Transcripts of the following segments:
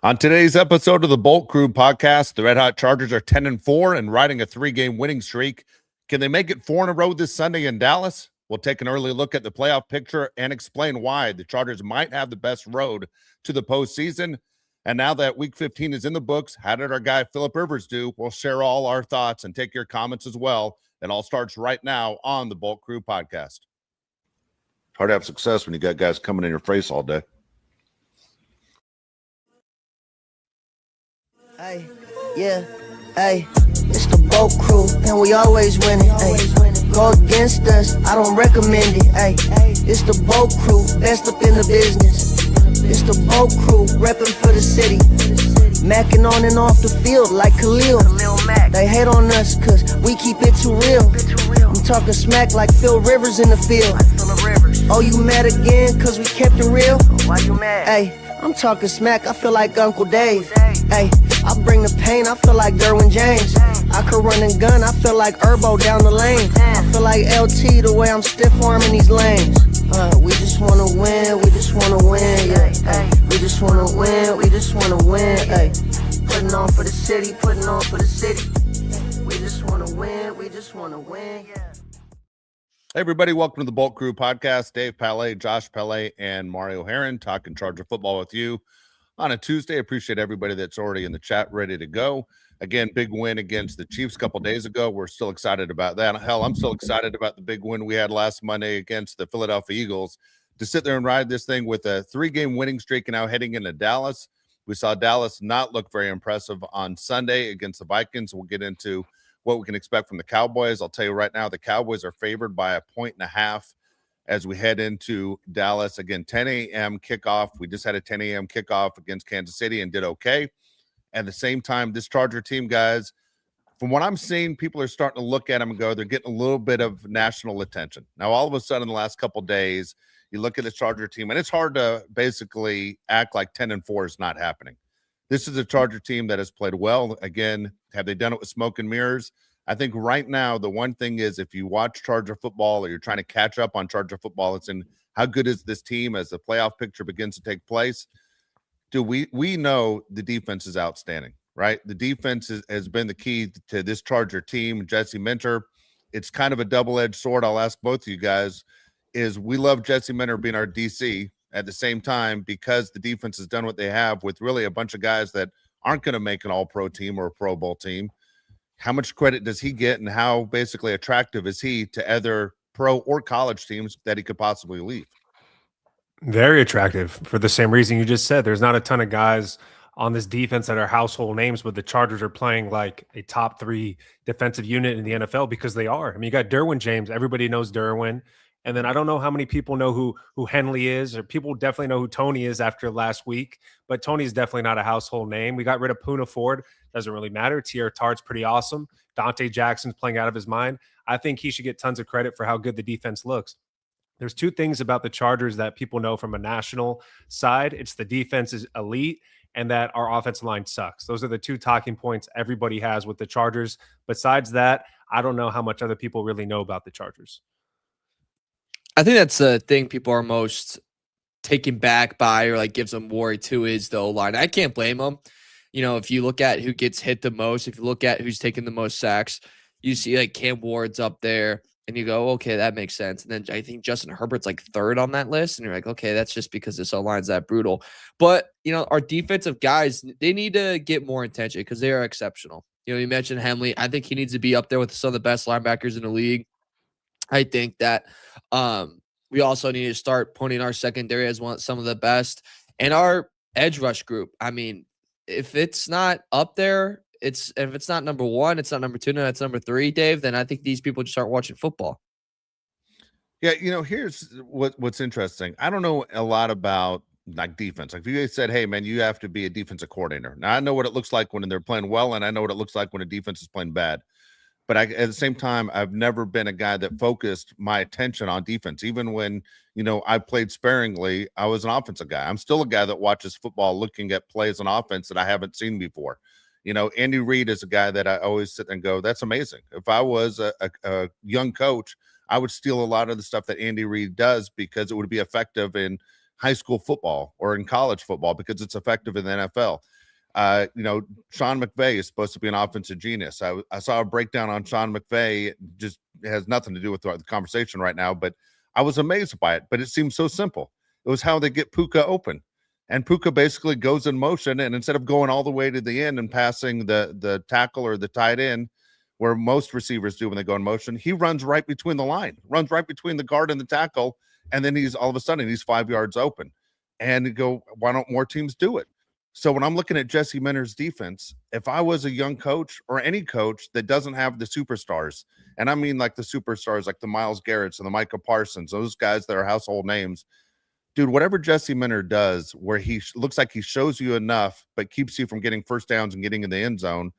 On today's episode of the Bolt Crew podcast, the Red Hot Chargers are 10-4 and riding a 3-game winning streak. Can they make it 4 in a row this Sunday in Dallas? We'll take an early look at the playoff picture and explain why the Chargers might have the best road to the postseason. And now that Week 15 is in the books, how did our guy Philip Rivers do? We'll share all our thoughts and take your comments as well. It all starts right now on the Bolt Crew podcast. Hard to have success when you got guys coming in your face all day. Hey, yeah, hey, it's the Bolt Crew, and we always win it, hey. Go against us, I don't recommend it, hey. It's the Bolt Crew, best up in the business. It's the Bolt Crew, reppin' for the city. Mackin' on and off the field like Khalil. They hate on us cause we keep it too real. I'm talking smack like Phil Rivers in the field. Oh, you mad again cause we kept it real? Why you mad? Hey, I'm talking smack, I feel like Uncle Dave. Hey, I bring the pain, I feel like Derwin James. I could run and gun, I feel like Herbo down the lane. I feel like LT the way I'm stiff arming these lanes. We just wanna win, we just wanna win, yeah. Ay, we just wanna win, we just wanna win, ay. Putting on for the city, putting on for the city. We just wanna win, we just wanna win, yeah. Hey everybody, welcome to the Bolt Crew podcast. Dave Palais, Josh Palais, and Mario Heron talking Charger football with you on a Tuesday. Appreciate everybody that's already in the chat ready to go. Again, big win against the Chiefs a couple days ago. We're still excited about that. Hell, I'm still excited about the big win we had last Monday against the Philadelphia Eagles to sit there and ride this thing with a 3-game winning streak and now heading into Dallas. We saw Dallas not look very impressive on Sunday against the Vikings. We'll get into what we can expect from the Cowboys. I'll tell you right now, the Cowboys are favored by 1.5 as we head into Dallas. Again, 10 a.m. kickoff. We just had a 10 a.m. kickoff against Kansas City and did okay. At the same time, this Charger team, guys, from what I'm seeing, people are starting to look at them and go, they're getting a little bit of national attention. Now, all of a sudden, in the last couple of days, you look at the Charger team, and it's hard to basically act like 10-4 is not happening. This is a Charger team that has played well. Again, have they done it with smoke and mirrors? I think right now, the one thing is if you watch Charger football or you're trying to catch up on Charger football, it's in how good is this team as the playoff picture begins to take place. We know the defense is outstanding, right? The defense has been the key to this Charger team. Jesse Minter, it's kind of a double-edged sword. I'll ask both of you guys, is we love Jesse Minter being our DC at the same time because the defense has done what they have with really a bunch of guys that aren't going to make an all-pro team or a Pro Bowl team. How much credit does he get and how basically attractive is he to other pro or college teams that he could possibly leave? Very attractive for the same reason you just said. There's not a ton of guys on this defense that are household names, but the Chargers are playing like a top 3 defensive unit in the NFL because they are. I mean, you got Derwin James. Everybody knows Derwin. And then I don't know how many people know who Henley is, or people definitely know who Tony is after last week, but Tony's definitely not a household name. We got rid of Poona Ford. Doesn't really matter. Tier Tart's pretty awesome. Dante Jackson's playing out of his mind. I think he should get tons of credit for how good the defense looks. There's 2 things about the Chargers that people know from a national side. It's the defense is elite and that our offensive line sucks. Those are the 2 talking points everybody has with the Chargers. Besides that, I don't know how much other people really know about the Chargers. I think that's the thing people are most taken back by or like gives them worry too is the O-line. I can't blame them. You know, if you look at who gets hit the most, if you look at who's taking the most sacks, you see like Cam Ward's up there. And you go, okay, that makes sense. And then I think Justin Herbert's like 3rd on that list. And you're like, okay, that's just because this O-line's that brutal. But, you know, our defensive guys, they need to get more attention because they are exceptional. You know, you mentioned Henley. I think he needs to be up there with some of the best linebackers in the league. I think that we also need to start putting our secondary as some of the best. And our edge rush group, I mean, if it's not up there, if it's not number 1, it's not number 2, no, it's number 3, Dave, then I think these people just start watching football. Yeah, you know, here's what's interesting. I don't know a lot about like defense. Like if you guys said, hey, man, you have to be a defensive coordinator. Now, I know what it looks like when they're playing well, and I know what it looks like when a defense is playing bad. But at the same time, I've never been a guy that focused my attention on defense. Even when, you know, I played sparingly, I was an offensive guy. I'm still a guy that watches football looking at plays on offense that I haven't seen before. You know, Andy Reid is a guy that I always sit and go, that's amazing. If I was a young coach, I would steal a lot of the stuff that Andy Reid does because it would be effective in high school football or in college football because it's effective in the NFL. Sean McVay is supposed to be an offensive genius. I saw a breakdown on Sean McVay. Just has nothing to do with the conversation right now, but I was amazed by it. But it seemed so simple. It was how they get Puka open. And Puka basically goes in motion, and instead of going all the way to the end and passing the tackle or the tight end, where most receivers do when they go in motion, he runs right between the line, runs right between the guard and the tackle, and then he's all of a sudden he's 5 yards open. And you go, why don't more teams do it? So when I'm looking at Jesse Minter's defense, if I was a young coach or any coach that doesn't have the superstars, and I mean like the superstars like the Myles Garretts and the Micah Parsons, those guys that are household names, dude, whatever Jesse Minter does where he looks like he shows you enough but keeps you from getting first downs and getting in the end zone,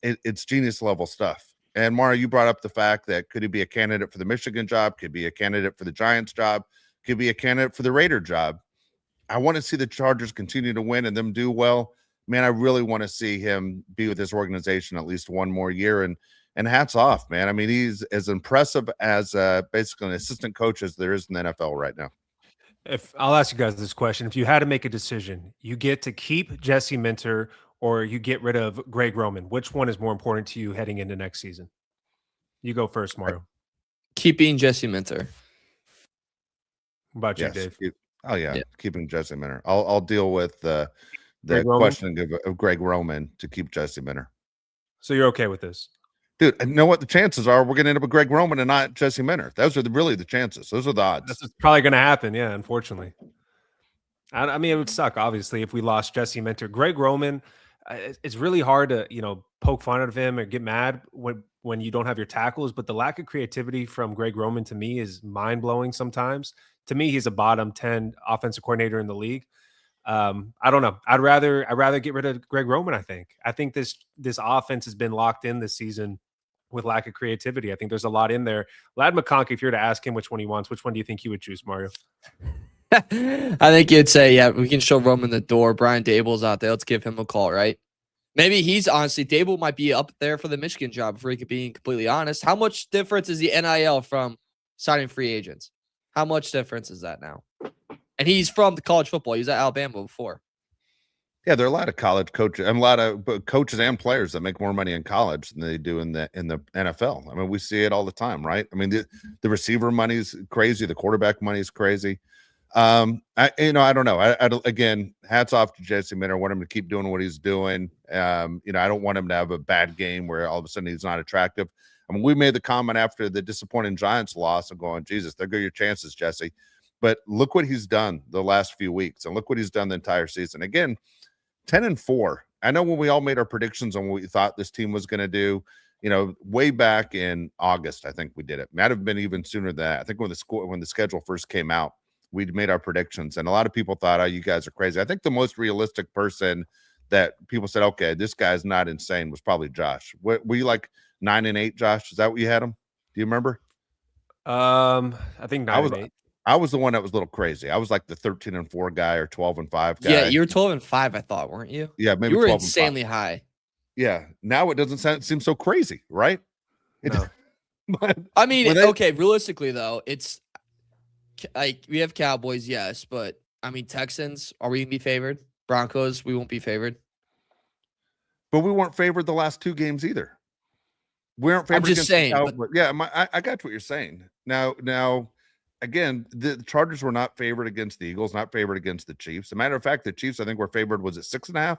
it's genius level stuff. And Mario, you brought up the fact that could he be a candidate for the Michigan job, could be a candidate for the Giants job, could be a candidate for the Raider job. I want to see the Chargers continue to win and them do well. Man, I really want to see him be with this organization at least one more year. And hats off, man. I mean, he's as impressive as basically an assistant coach as there is in the NFL right now. If I'll ask you guys this question, if you had to make a decision, you get to keep Jesse Minter or you get rid of Greg Roman, which one is more important to you heading into next season? You go first, Mario. Keeping Jesse Minter. What about you, Dave? Yeah, keeping Jesse Minter. I'll deal with the question of Greg Roman to keep Jesse Minter. So you're okay with this? Dude, you know what the chances are? We're going to end up with Greg Roman and not Jesse Minter. Those are really the chances. Those are the odds. That's probably going to happen, yeah, unfortunately. I mean, it would suck, obviously, if we lost Jesse Minter. Greg Roman, it's really hard to, poke fun of him or get mad when you don't have your tackles, but the lack of creativity from Greg Roman to me is mind-blowing sometimes. To me, he's a bottom 10 offensive coordinator in the league. I don't know. I'd rather get rid of Greg Roman, I think this offense has been locked in this season with lack of creativity. I think there's a lot in there. Lad McConkey, if you were to ask him which one he wants, which one do you think he would choose, Mario? I think you'd say, yeah, we can show Roman the door. Brian Dable's out there. Let's give him a call, right? Maybe Dable might be up there for the Michigan job, if we could be completely honest. How much difference is the NIL from signing free agents? How much difference is that now? And he's from the college football. He was at Alabama before. Yeah, there are a lot of college coaches and a lot of coaches and players that make more money in college than they do in the NFL. I mean, we see it all the time, right? I mean, the receiver money is crazy. The quarterback money is crazy. I don't know. Again, hats off to Jesse Minter. I want him to keep doing what he's doing. I don't want him to have a bad game where all of a sudden he's not attractive. I mean, we made the comment after the disappointing Giants loss of going, Jesus, there go your chances, Jesse. But look what he's done the last few weeks, and look what he's done the entire season. Again, 10-4. I know when we all made our predictions on what we thought this team was going to do, way back in August, I think we did it. Might have been even sooner than that. I think when the schedule first came out, we'd made our predictions, and a lot of people thought, oh, you guys are crazy. I think the most realistic person that people said, okay, this guy's not insane, was probably Josh. Were you like 9-8, Josh? Is that what you had him? Do you remember? I think 9-8. I was the one that was a little crazy. I was like the 13-4 guy or 12-5 guy. Yeah, you were 12-5, I thought, weren't you? Yeah, maybe you were 12-5. Insanely high. Yeah, now it doesn't seem so crazy, right? No. But I mean, okay, realistically though, it's like we have Cowboys, yes, but I mean Texans, are we gonna be favored? Broncos, we won't be favored. But we weren't favored the last two games either. We aren't favored. I'm just saying. But yeah, I got what you're saying. Now, again, the Chargers were not favored against the Eagles, not favored against the Chiefs. As a matter of fact, the Chiefs, I think, were favored. Was it 6.5?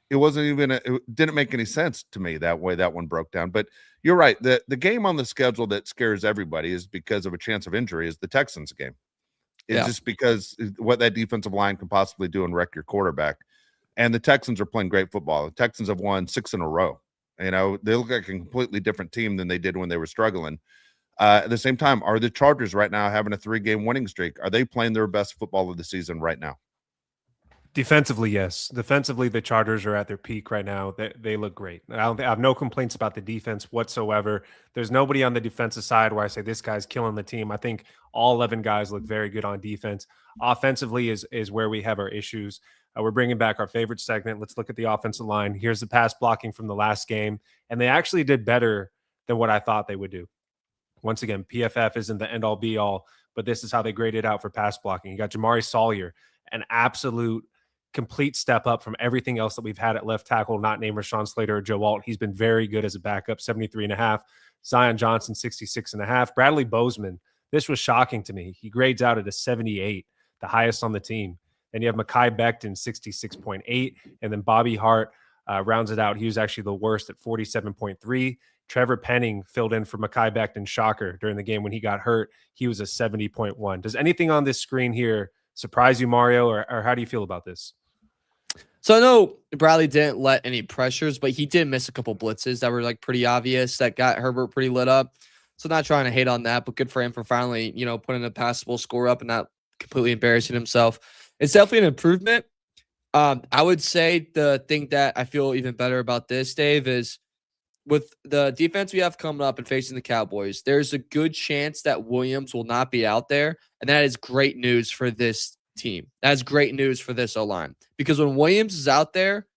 It wasn't even. It didn't make any sense to me that way that one broke down. But you're right. The game on the schedule that scares everybody is because of a chance of injury is the Texans game. It's just because what that defensive line can possibly do and wreck your quarterback. And the Texans are playing great football. The Texans have won 6 in a row. They look like a completely different team than they did when they were struggling. At the same time, are the Chargers right now having a 3-game winning streak? Are they playing their best football of the season right now? Defensively, yes. Defensively, the Chargers are at their peak right now. They look great. I have no complaints about the defense whatsoever. There's nobody on the defensive side where I say this guy's killing the team. I think all 11 guys look very good on defense. Offensively is where we have our issues. We're bringing back our favorite segment. Let's look at the offensive line. Here's the pass blocking from the last game, and they actually did better than what I thought they would do. Once again, PFF isn't the end-all be-all, but this is how they graded out for pass blocking. You got Jamari Sawyer, an absolute complete step up from everything else that we've had at left tackle, not named Rashawn Slater or Joe Alt. He's been very good as a backup, 73.5. Zion Johnson, 66.5. Bradley Bozeman, this was shocking to me. He grades out at a 78, the highest on the team. Then you have Mekhi Becton, 66.8. And then Bobby Hart rounds it out. He was actually the worst at 47.3. Trevor Penning filled in for Mekhi Becton, shocker, during the game when he got hurt. He was a 70.1. Does anything on this screen here surprise you, Mario, or how do you feel about this? So I know Bradley didn't let any pressures, but he did miss a couple blitzes that were like pretty obvious that got Herbert pretty lit up. So not trying to hate on that, but good for him for finally, putting a passable score up and not completely embarrassing himself. It's definitely an improvement. I would say the thing that I feel even better about this, Dave, is with the defense we have coming up and facing the Cowboys, there's a good chance that Williams will not be out there. And that is great news for this team. That's great news for this O-line. Because when Williams is out there,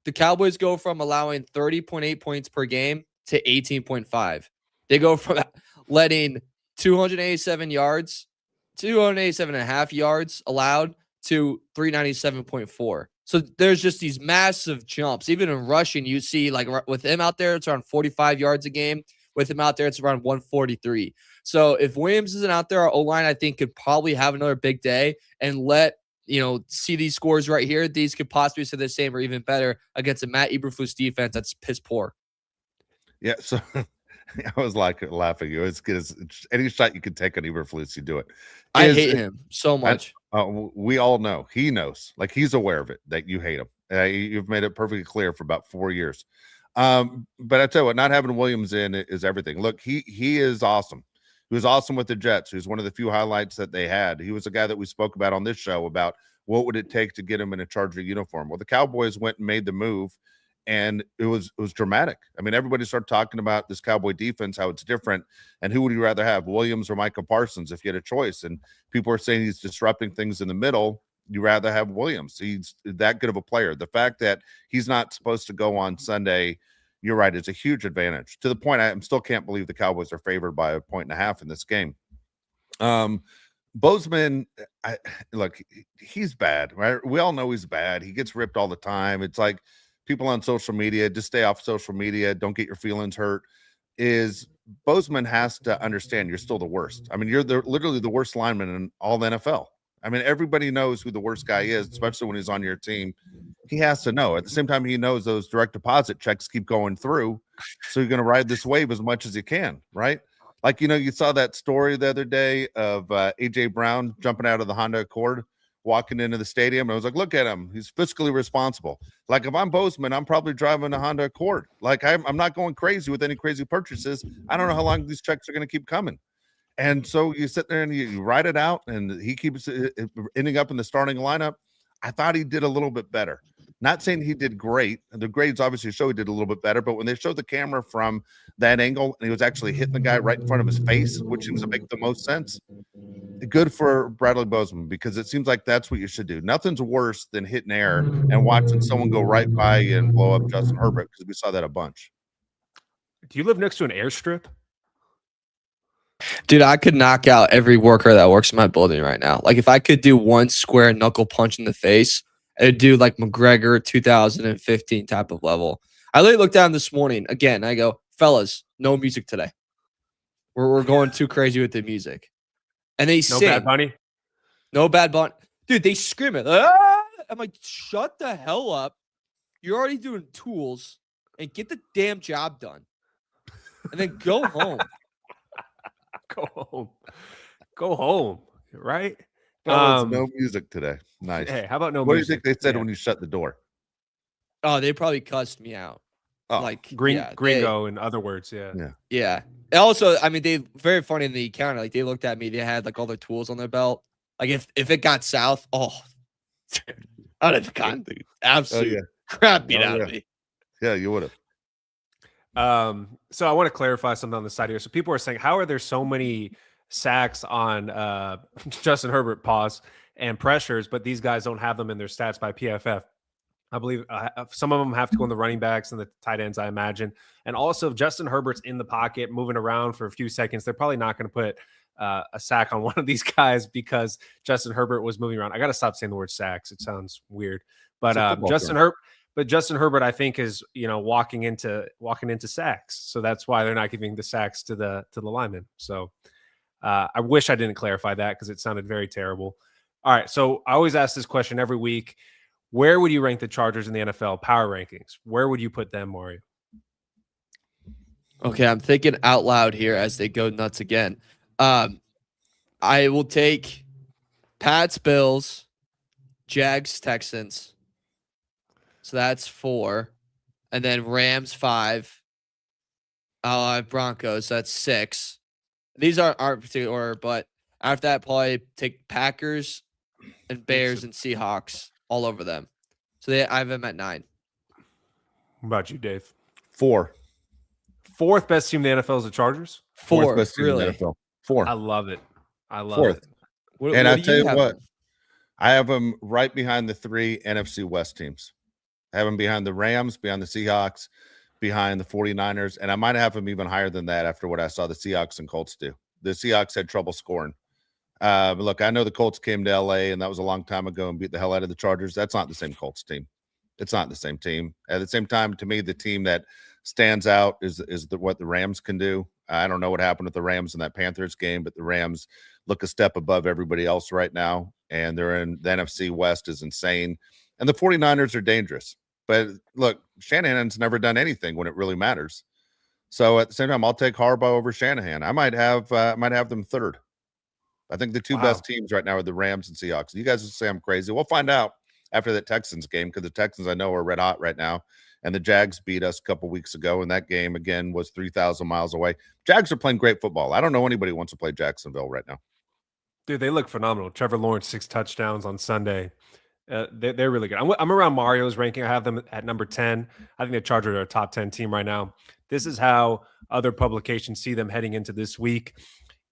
the Cowboys go from allowing 30.8 points per game to 18.5. They go from letting 287.5 yards allowed to 397.4. So there's just these massive jumps. Even in rushing, you see like with him out there, it's around 45 yards a game. With him out there, it's around 143. So if Williams isn't out there, our O-line, I think, could probably have another big day and see these scores right here. These could possibly say the same or even better against a Matt Eberflus defense that's piss poor. Yeah, so I was like laughing. It's good as any shot you can take on Eberflus, you do it. I hate him so much. We all know. He knows. Like, he's aware of it, that you hate him. You've made it perfectly clear for about 4 years. But I tell you what, not having Williams in is everything. Look, he is awesome. He was awesome with the Jets. He was one of the few highlights that they had. He was a guy that we spoke about on this show about what would it take to get him in a Charger uniform. Well, the Cowboys went and made the move, and it was dramatic. I mean, everybody started talking about this Cowboy defense, how it's different, and who would you rather have, Williams or Micah Parsons, if you had a choice? And people are saying he's disrupting things in the middle. You rather have Williams. He's that good of a player. The fact that he's not supposed to go on Sunday, you're right, it's a huge advantage. To the point, I still can't believe the Cowboys are favored by 1.5 in this game. Bozeman, look, he's bad, right? We all know he's bad. He gets ripped all the time. It's like people on social media, just stay off social media. Don't get your feelings hurt. Bozeman has to understand you're still the worst. I mean, you're literally the worst lineman in all the NFL. I mean, everybody knows who the worst guy is, especially when he's on your team. He has to know. At the same time, he knows those direct deposit checks keep going through. So you're going to ride this wave as much as you can, right? Like, you saw that story the other day of A.J. Brown jumping out of the Honda Accord, walking into the stadium. And I was like, look at him. He's fiscally responsible. Like, if I'm Bozeman, I'm probably driving a Honda Accord. Like, I'm not going crazy with any crazy purchases. I don't know how long these checks are going to keep coming. And so you sit there and you write it out, and he keeps ending up in the starting lineup. I thought he did a little bit better. Not saying he did great. The grades obviously show he did a little bit better, but when they showed the camera from that angle and he was actually hitting the guy right in front of his face, which seems to make the most sense, good for Bradley Bozeman, because it seems like that's what you should do. Nothing's worse than hitting air and watching someone go right by you and blow up Justin Herbert, because we saw that a bunch. Do you live next to an airstrip? Dude, I could knock out every worker that works in my building right now. Like, if I could do one square knuckle punch in the face, it'd do like McGregor 2015 type of level. I literally looked down this morning again. I go, fellas, no music today. We're going too crazy with the music. And they sing. No Bad Bunny? No Bad Bunny. Dude, they scream it. Ah! I'm like, shut the hell up. You're already doing tools, and get the damn job done. And then go home. Go home, right? No music today. Nice. Hey, how about no what music? What do you think they said when you shut the door? Oh, they probably cussed me out. Oh, like gringo, in other words, yeah. And also, I mean, they very funny in the encounter. Like, they looked at me. They had like all their tools on their belt. Like, if it got south, I'd have gotten the absolute crap beat out of me. Yeah, you would have. So I want to clarify something on the side here. So people are saying, how are there so many sacks on Justin Herbert and pressures, but these guys don't have them in their stats by PFF? I believe some of them have to go in the running backs and the tight ends, I imagine. And also, if Justin Herbert's in the pocket moving around for a few seconds, they're probably not going to put a sack on one of these guys because Justin Herbert was moving around. I got to stop saying the word sacks. It sounds weird. But Justin Herbert, I think, is walking into sacks. So that's why they're not giving the sacks to the linemen. So I wish I didn't clarify that because it sounded very terrible. All right, so I always ask this question every week. Where would you rank the Chargers in the NFL power rankings? Where would you put them, Mario? Okay, I'm thinking out loud here as they go nuts again. I will take Pats, Bills, Jags, Texans. So that's 4. And then Rams, 5. I'll have Broncos. So that's 6. These aren't particular order, but after that, probably take Packers and Bears and Seahawks all over them. So I have them at 9. What about you, Dave? 4. 4th best team in the NFL is the Chargers? 4, best team really? in the NFL. 4. I love it. I love 4th. it. And I tell you what, I have them right behind the 3 NFC West teams. I have them behind the Rams, behind the Seahawks, behind the 49ers, and I might have them even higher than that after what I saw the Seahawks and Colts do. The Seahawks had trouble scoring. But look, I know the Colts came to LA, and that was a long time ago, and beat the hell out of the Chargers. That's not the same Colts team. It's not the same team. At the same time, to me, the team that stands out is what the Rams can do. I don't know what happened with the Rams in that Panthers game, but the Rams look a step above everybody else right now, and they're in the NFC West is insane. And the 49ers are dangerous. But look, Shanahan's never done anything when it really matters. So at the same time, I'll take Harbaugh over Shanahan. I might have them 3rd. I think the 2 best teams right now are the Rams and Seahawks. You guys will say I'm crazy. We'll find out after that Texans game because the Texans I know are red hot right now. And the Jags beat us a couple weeks ago, and that game, again, was 3,000 miles away. Jags are playing great football. I don't know anybody who wants to play Jacksonville right now. Dude, they look phenomenal. Trevor Lawrence, 6 touchdowns on Sunday. They're really good. I'm around Mario's ranking. I have them at number 10. I think the Chargers are a top 10 team right now. This is how other publications see them heading into this week.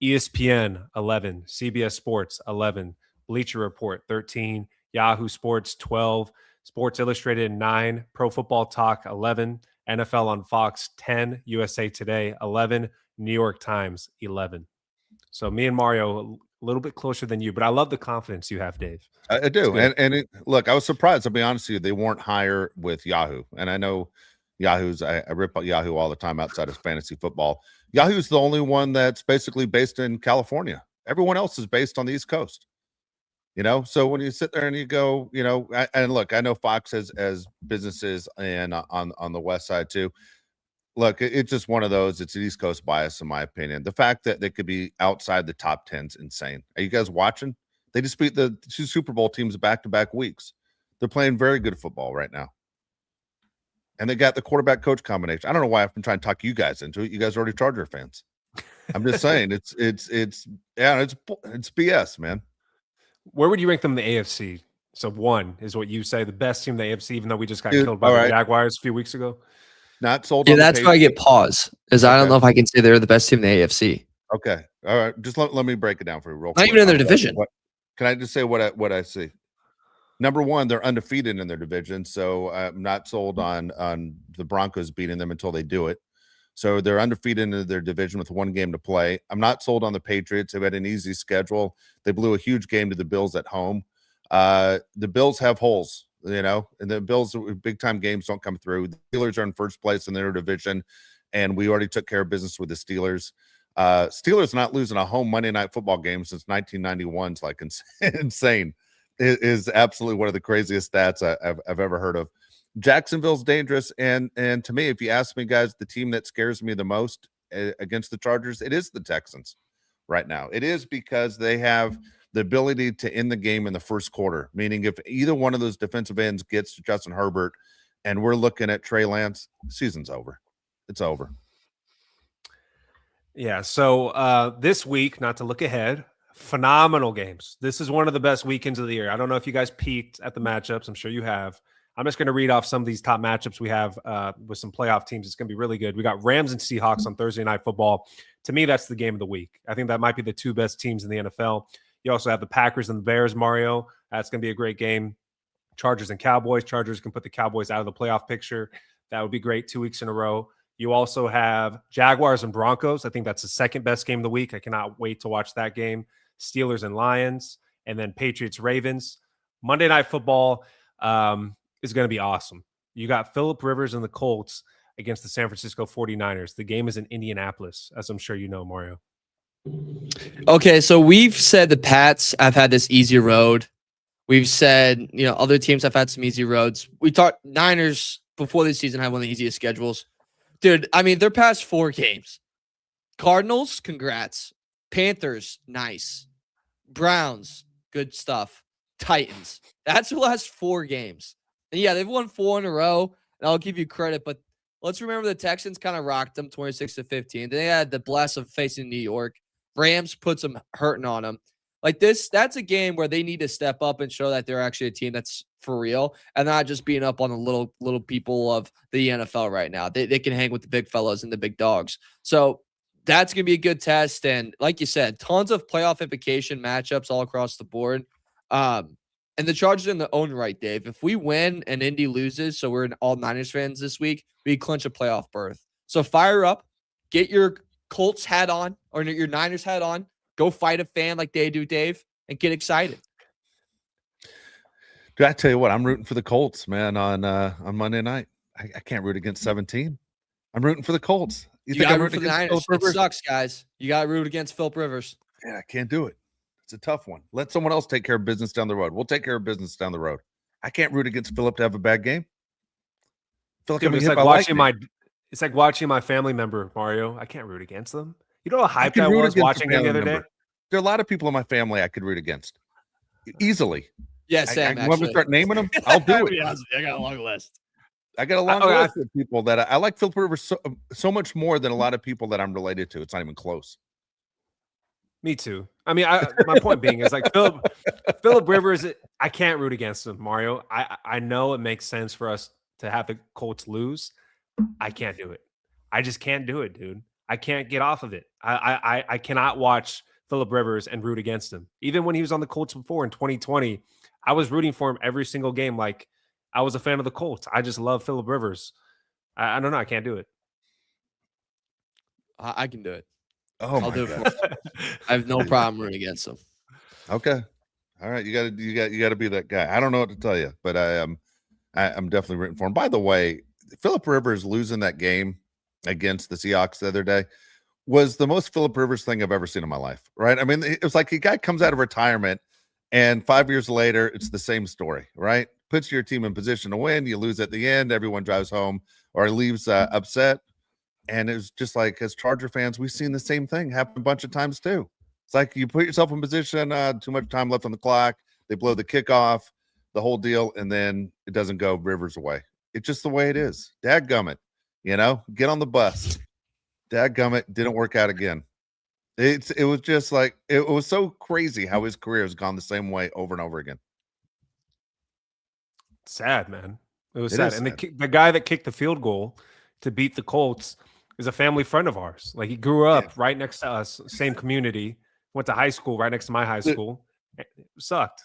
ESPN, 11. CBS Sports, 11. Bleacher Report, 13. Yahoo Sports, 12. Sports Illustrated, 9. Pro Football Talk, 11. NFL on Fox, 10. USA Today, 11. New York Times, 11. So me and Mario a little bit closer than you, but I love the confidence you have, Dave. I do. Look, I was surprised. I'll be honest with you. They weren't higher with Yahoo. And I know Yahoo's, I rip out Yahoo all the time outside of fantasy football. Yahoo's the only one that's basically based in California. Everyone else is based on the East Coast. So when you sit there and you go, and look, I know Fox has businesses and on the West Side too. Look, it's just one of those. It's an East Coast bias, in my opinion. The fact that they could be outside the top 10 is insane. Are you guys watching? They just beat the 2 Super Bowl teams back-to-back weeks. They're playing very good football right now. And they got the quarterback-coach combination. I don't know why I've been trying to talk you guys into it. You guys are already Charger fans. I'm just saying it's BS, man. Where would you rank them in the AFC? So 1 is what you say, the best team in the AFC, even though we just got killed by the Jaguars a few weeks ago. Not sold. Yeah, that's why I get pause. I don't know if I can say they're the best team in the AFC. Okay, all right. Just let me break it down for you real quick. Not even in their division. Can I just say what I see? Number 1, they're undefeated in their division, so I'm not sold on the Broncos beating them until they do it. So they're undefeated in their division with 1 game to play. I'm not sold on the Patriots. They've had an easy schedule. They blew a huge game to the Bills at home. The Bills have holes. And the Bills, big-time games don't come through. The Steelers are in first place in their division, and we already took care of business with the Steelers. Steelers not losing a home Monday Night Football game since 1991 is like insane. It is absolutely one of the craziest stats I've ever heard of. Jacksonville's dangerous, and to me, if you ask me, guys, the team that scares me the most against the Chargers, it is the Texans right now. It is because they have the ability to end the game in the first quarter, meaning if either one of those defensive ends gets to Justin Herbert and we're looking at Trey Lance, season's over. It's over. Yeah, so this week, not to look ahead, phenomenal games. This is one of the best weekends of the year. I don't know if you guys peeked at the matchups. I'm sure you have. I'm just going to read off some of these top matchups we have with some playoff teams. It's going to be really good. We got Rams and Seahawks on Thursday Night Football. To me, that's the game of the week. I think that might be the 2 best teams in the NFL. You also have the Packers and the Bears, Mario. That's going to be a great game. Chargers and Cowboys. Chargers can put the Cowboys out of the playoff picture. That would be great 2 weeks in a row. You also have Jaguars and Broncos. I think that's the second best game of the week. I cannot wait to watch that game. Steelers and Lions, and then Patriots Ravens. Monday Night Football is going to be awesome. You got Phillip Rivers and the Colts against the San Francisco 49ers. The game is in Indianapolis, as I'm sure you know, Mario. Okay, so we've said the Pats have had this easy road. We've said, other teams have had some easy roads. We talked Niners before this season had one of the easiest schedules. Dude, I mean, their past 4 games. Cardinals, congrats. Panthers, nice. Browns, good stuff. Titans. That's the last 4 games. And yeah, they've won 4 in a row, and I'll give you credit, but let's remember the Texans kind of rocked them 26-15. Then they had the bless of facing New York. Rams put some hurting on them. Like that's a game where they need to step up and show that they're actually a team that's for real and not just being up on the little people of the NFL right now. They can hang with the big fellas and the big dogs. So that's going to be a good test. And like you said, tons of playoff implication matchups all across the board. And the Chargers in their own right, Dave. If we win and Indy loses, so we're all Niners fans this week, we clinch a playoff berth. So fire up, get your Colts hat on or your Niners hat on, go fight a fan like they do, Dave, and get excited. Dude, I tell you what, I'm rooting for the Colts, man, on Monday night. I can't root against 17. I'm rooting for the Colts. You got to root for the Niners. It sucks, guys. You got to root against Phillip Rivers. Yeah, I can't do it. It's a tough one. Let someone else take care of business down the road. We'll take care of business down the road. I can't root against Phillip to have a bad game. I feel like Dude, it's like watching my family member, Mario. I can't root against them. You know how hyped I was watching him the other day? There are a lot of people in my family I could root against. Easily. Yeah, Sam, I want to start naming them? I'll do it. I got a long list. I got a long list of people that I like Phillip Rivers so much more than a lot of people that I'm related to. It's not even close. Me too. I mean, my point being is like Phillip Rivers, I can't root against him, Mario. I know it makes sense for us to have the Colts lose. I can't do it. I just can't do it, dude. I can't get off of it. I cannot watch Phillip Rivers and root against him. Even when he was on the Colts before in 2020, I was rooting for him every single game. Like I was a fan of the Colts. I just love Phillip Rivers. I don't know. I can't do it. I can do it. Oh, I'll do it for you. I have no problem rooting against him. Okay. All right. You got to be that guy. I don't know what to tell you, but I'm definitely rooting for him. By the way, Phillip Rivers losing that game against the Seahawks the other day was the most Phillip Rivers thing I've ever seen in my life. Right. I mean, it was like a guy comes out of retirement and 5 years later, it's the same story, right? Puts your team in position to win. You lose at the end. Everyone drives home or leaves upset. And it was just like, as Charger fans, we've seen the same thing happen a bunch of times too. It's like you put yourself in position, too much time left on the clock. They blow the kickoff, the whole deal, and then it doesn't go Rivers away. It's just the way it is. Dadgummit, get on the bus. Dadgummit, didn't work out again. It was just like, it was so crazy how his career has gone the same way over and over again. Sad, man. It was sad. And the guy that kicked the field goal to beat the Colts is a family friend of ours. Like he grew up right next to us, same community, went to high school right next to my high school. It sucked.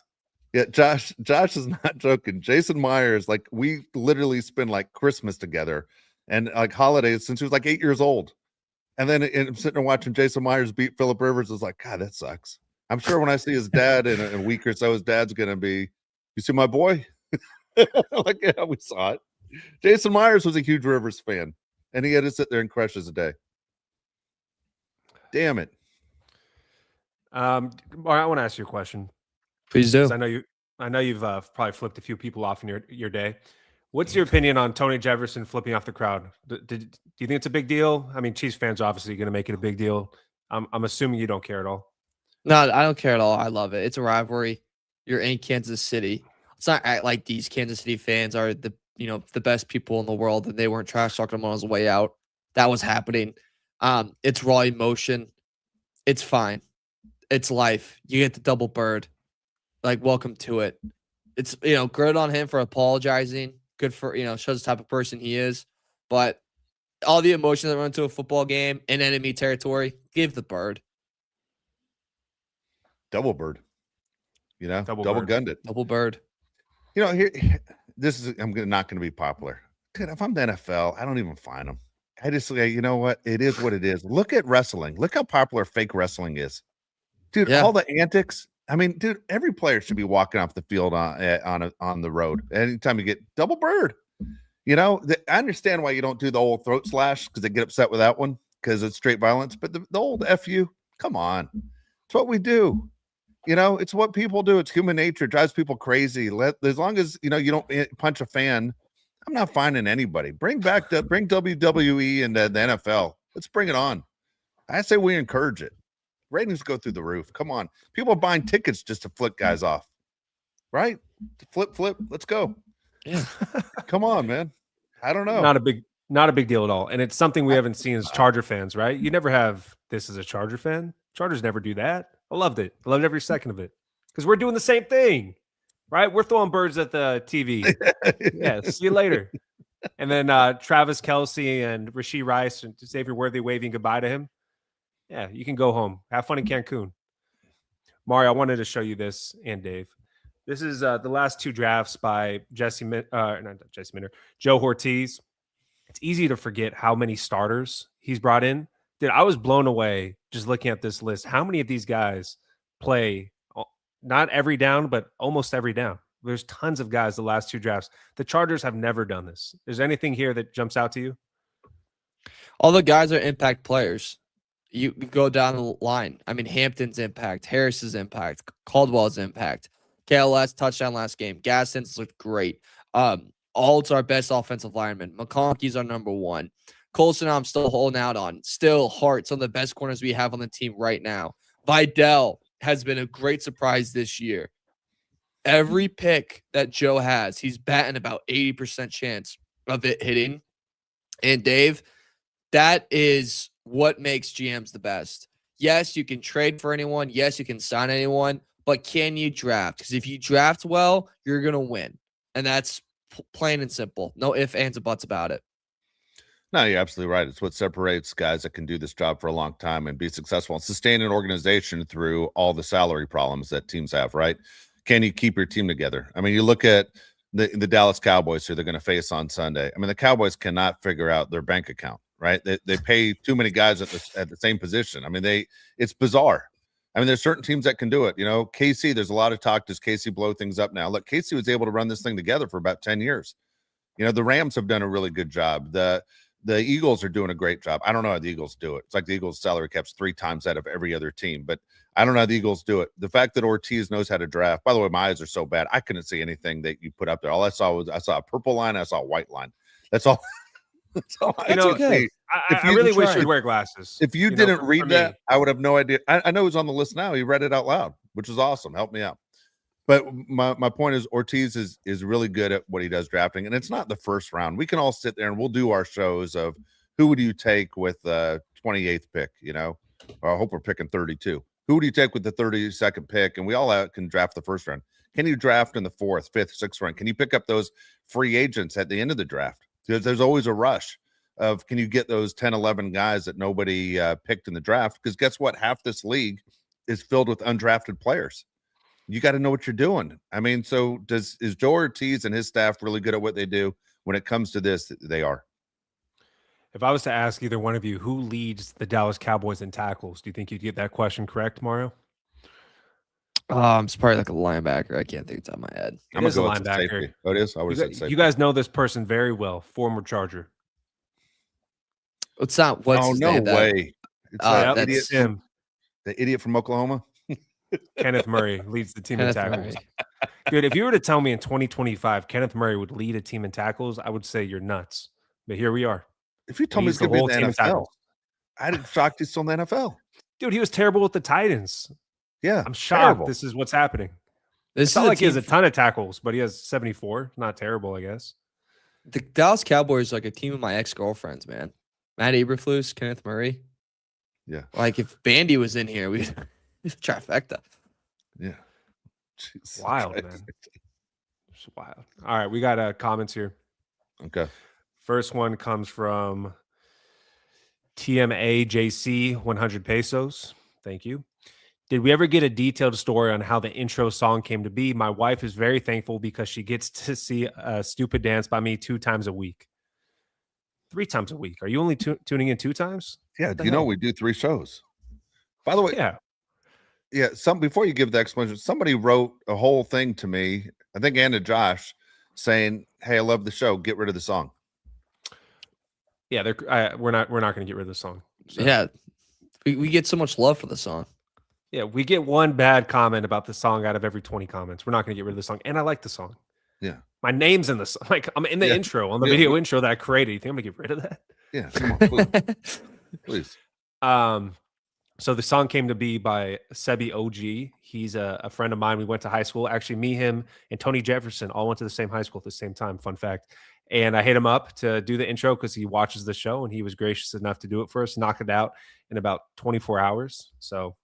Yeah, Josh is not joking. Jason Myers, like we literally spend like Christmas together and like holidays since he was like 8 years old. And then I'm sitting there watching Jason Myers beat Phillip Rivers. I was like, God, that sucks. I'm sure when I see his dad in a week or so, his dad's going to be, you see my boy? Like, yeah, we saw it. Jason Myers was a huge Rivers fan, and he had to sit there and crush his day. Damn it. I want to ask you a question. Please do. I know you've probably flipped a few people off in your day. What's your opinion on Tony Jefferson flipping off the crowd? Do you think it's a big deal? I mean, Chiefs fans are obviously going to make it a big deal. I'm assuming you don't care at all. No, I don't care at all. I love it. It's a rivalry. You're in Kansas City. It's not like these Kansas City fans are the best people in the world and they weren't trash talking him on his way out. That was happening. It's raw emotion. It's fine. It's life. You get the double bird. Like, welcome to it. It's, good on him for apologizing. Good for, shows the type of person he is. But all the emotion that run into a football game in enemy territory, give the bird. Double bird. Double gunned it. Double bird. Here, this is, I'm not going to be popular. Dude, if I'm the NFL, I don't even fine them. I just say, you know what? It is what it is. Look at wrestling. Look how popular fake wrestling is. Dude, Yeah. all the antics. I mean, dude, every player should be walking off the field on the road. Anytime you get double bird, I understand why you don't do the old throat slash because they get upset with that one because it's straight violence. But the old FU, come on. It's what we do. It's what people do. It's human nature. It drives people crazy. As long as, you don't punch a fan, I'm not finding anybody. Bring WWE and the NFL. Let's bring it on. I say we encourage it. Ratings go through the roof. Come on. People are buying tickets just to flip guys off. Right? Flip. Let's go. Yeah. Come on, man. I don't know. Not a big deal at all. And it's something we haven't seen as Charger fans, right? You never have this as a Charger fan. Chargers never do that. I loved it. I loved every second of it. Because we're doing the same thing. Right? We're throwing birds at the TV. Yeah. See you later. And then Travis Kelce and Rashee Rice and Xavier Worthy waving goodbye to him. Yeah, you can go home. Have fun in Cancun. Mario, I wanted to show you this, and Dave. This is the last two drafts by Joe Hortiz. It's easy to forget how many starters he's brought in. Dude, I was blown away just looking at this list. How many of these guys play not every down, but almost every down? There's tons of guys the last two drafts. The Chargers have never done this. Is there anything here that jumps out to you? All the guys are impact players. You go down the line. I mean, Hampton's impact, Harris's impact, Caldwell's impact, KLS touchdown last game. Gasson's looked great. Alt's our best offensive lineman. McConkey's our number one. Colson, I'm still holding out on. Still, Hart, some of the best corners we have on the team right now. Vidal has been a great surprise this year. Every pick that Joe has, he's batting about 80% chance of it hitting. And Dave, that is what makes GMs the best. Yes, you can trade for anyone. Yes, you can sign anyone. But can you draft? Because if you draft well, you're going to win. And that's plain and simple. No ifs, ands, or buts about it. No, you're absolutely right. It's what separates guys that can do this job for a long time and be successful and sustain an organization through all the salary problems that teams have, right? Can you keep your team together? I mean, you look at the Dallas Cowboys who they're going to face on Sunday. I mean, the Cowboys cannot figure out their bank account, right? They pay too many guys at the same position. I mean, it's bizarre. I mean, there's certain teams that can do it. KC, there's a lot of talk. Does KC blow things up now? Look, KC was able to run this thing together for about 10 years. The Rams have done a really good job. The Eagles are doing a great job. I don't know how the Eagles do it. It's like the Eagles' salary cap's 3 times that of every other team, but I don't know how the Eagles do it. The fact that Hortiz knows how to draft. By the way, my eyes are so bad. I couldn't see anything that you put up there. All I saw was a purple line. I saw a white line. That's all. That's all I could see. I really wish you'd wear glasses. If you didn't read that, I would have no idea. I know he's on the list now. He read it out loud, which is awesome. Help me out. But my point is Hortiz is really good at what he does drafting, and it's not the first round. We can all sit there and we'll do our shows of who would you take with the 28th pick, or I hope we're picking 32. Who do you take with the 32nd pick? And we all can draft the first round. Can you draft in the 4th, 5th, 6th round? Can you pick up those free agents at the end of the draft? Because there's always a rush of can you get those 10, 11 guys that nobody picked in the draft? Because guess what? Half this league is filled with undrafted players. You got to know what you're doing. I mean, so is Joe Hortiz and his staff really good at what they do? When it comes to this, they are. If I was to ask either one of you who leads the Dallas Cowboys in tackles, do you think you'd get that question correct, Mario? It's probably like a linebacker. I can't think it's on my head. I'm going to go with safety. Oh, it is? I would have said safety. You guys know this person very well, former Charger. What's his way. It's that's idiot, him. The idiot from Oklahoma. Kenneth Murray leads the team in tackles. Dude, if you were to tell me in 2025 Kenneth Murray would lead a team in tackles, I would say you're nuts. But here we are. If you told me he's going to be in the NFL, I'd be shocked he's still in the NFL. Dude, he was terrible with the Titans. Yeah, I'm shocked this is what's happening. It's not like he has a ton of tackles, but he has 74. Not terrible, I guess. The Dallas Cowboys are like a team of my ex-girlfriends, man. Matt Eberflus, Kenneth Murray. Yeah. Like if Bandy was in here, we'd trifecta. Yeah. Jesus wild, Christ. Man. It's wild. All right, we got comments here. Okay. First one comes from TMAJC 100 pesos. Thank you. Did we ever get a detailed story on how the intro song came to be? My wife is very thankful because she gets to see a stupid dance by me 2 times a week. 3 times a week. Are you only tuning in 2 times? Yeah, you know we do 3 shows. By the way, yeah. Before you give the explanation, somebody wrote a whole thing to me, I think, and to Josh, saying, "Hey, I love the show. Get rid of the song." Yeah, we're not going to get rid of the song. So. Yeah, we get so much love for the song. Yeah, we get one bad comment about the song out of every 20 comments. We're not going to get rid of the song, and I like the song. Yeah, my name's in the song. Like I'm in the intro on the video intro that I created. You think I'm going to get rid of that? Yeah, come on, please. So the song came to be by Sebi OG. He's a friend of mine. We went to high school. Actually, me, him, and Tony Jefferson all went to the same high school at the same time. Fun fact. And I hit him up to do the intro because he watches the show, and he was gracious enough to do it for us, knock it out in about 24 hours. So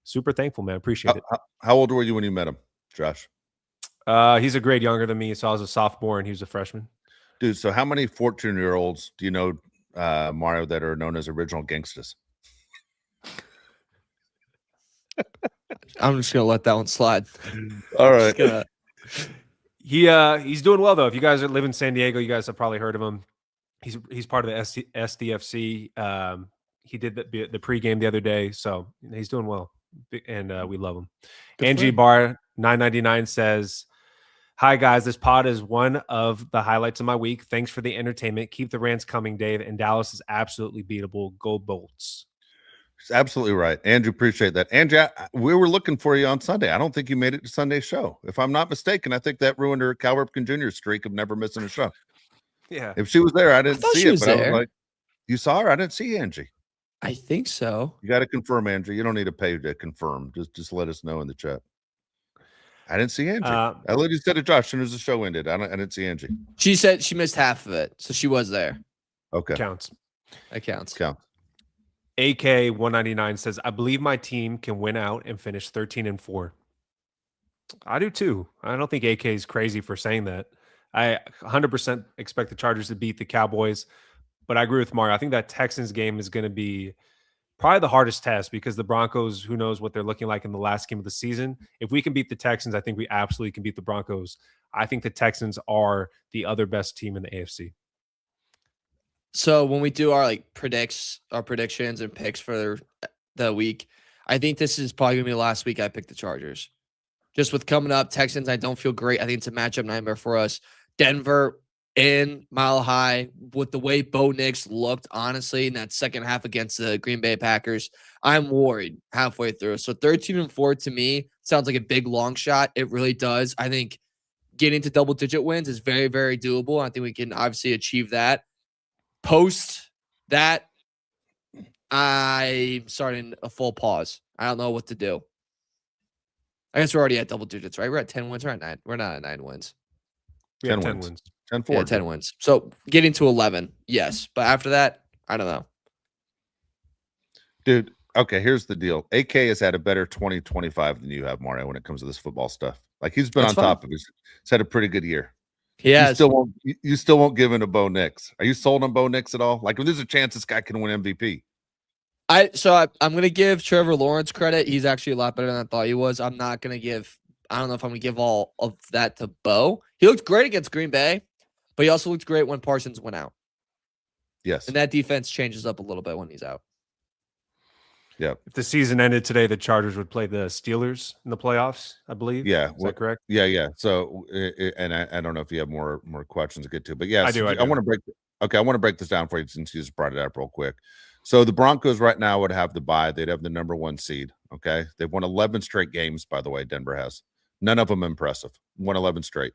super thankful, man. Appreciate it. How old were you when you met him, Josh? He's a grade younger than me. So I was a sophomore and he was a freshman. Dude, so how many 14-year-olds do you know, Mario, that are known as original gangsters? I'm just gonna let that one slide. All right. He's doing well though. If you guys live in San Diego, you guys have probably heard of him. He's part of the SDFC. He did the pregame the other day, so he's doing well, and we love him. Good Angie Bar 999 says, "Hi guys, this pod is one of the highlights of my week. Thanks for the entertainment. Keep the rants coming, Dave. And Dallas is absolutely beatable. Go Bolts." Absolutely right. Andrew, appreciate that. Andrew, we were looking for you on Sunday. I don't think you made it to Sunday's show. If I'm not mistaken, I think that ruined her Cal Ripken Jr. streak of never missing a show. Yeah. If she was there, I didn't see it. But there. I was like, you saw her? I didn't see Angie. I think so. You got to confirm, Andrew. You don't need to pay to confirm. Just let us know in the chat. I didn't see Angie. I literally said to Josh as soon as the show ended. I didn't see Angie. She said she missed half of it, so she was there. Okay. Counts. That counts. AK 199 says, "I believe my team can win out and finish 13-4. I do too. I don't think AK is crazy for saying that. I 100% expect the Chargers to beat the Cowboys, but I agree with Mario. I think that Texans game is going to be probably the hardest test because the Broncos, who knows what they're looking like in the last game of the season. If we can beat the Texans, I think we absolutely can beat the Broncos. I think the Texans are the other best team in the AFC. So when we do our predictions and picks for the week, I think this is probably gonna be the last week I picked the Chargers. Just with coming up, Texans, I don't feel great. I think it's a matchup nightmare for us. Denver in Mile High, with the way Bo Nix looked, honestly, in that second half against the Green Bay Packers, I'm worried halfway through. So 13-4 to me sounds like a big long shot. It really does. I think getting to double-digit wins is very, very doable. I think we can obviously achieve that. Post that, I'm starting a full pause. I don't know what to do. I guess we're already at double digits, right? We're at 10 wins. We're at 9. We're not at 9 wins. We have 10 wins. 10-4. Yeah, 10 wins. So getting to 11, yes. But after that, I don't know. Dude, okay, here's the deal. AK has had a better 2025 than you have, Mario, when it comes to this football stuff. Like, he's been on top of it. He's had a pretty good year. Yeah, you still won't give in to Bo Nix. Are you sold on Bo Nix at all? Like, if there's a chance this guy can win MVP. I'm going to give Trevor Lawrence credit. He's actually a lot better than I thought he was. I'm not going to give – I don't know if I'm going to give all of that to Bo. He looked great against Green Bay, but he also looked great when Parsons went out. Yes. And that defense changes up a little bit when he's out. Yeah. If the season ended today, the Chargers would play the Steelers in the playoffs, I believe. Yeah. Is that correct? Yeah. So, and I don't know if you have more questions to get to, but yes, I do. I want to break this down for you since you just brought it up real quick. So the Broncos right now would have the bye. They'd have the number 1 seed. Okay. They've won 11 straight games, by the way, Denver has. None of them impressive. Won 11 straight.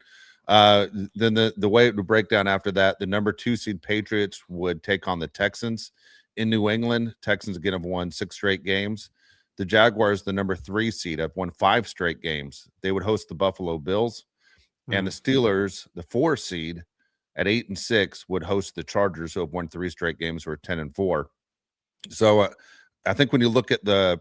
Then the way it would break down after that, the number 2 seed Patriots would take on the Texans in New England. Texans again have won 6 straight games. The Jaguars, the number 3 seed, have won 5 straight games. They would host the Buffalo Bills. And the Steelers, the 4 seed at 8-6, would host the Chargers, who have won 3 straight games, who are 10-4. So I think when you look at the,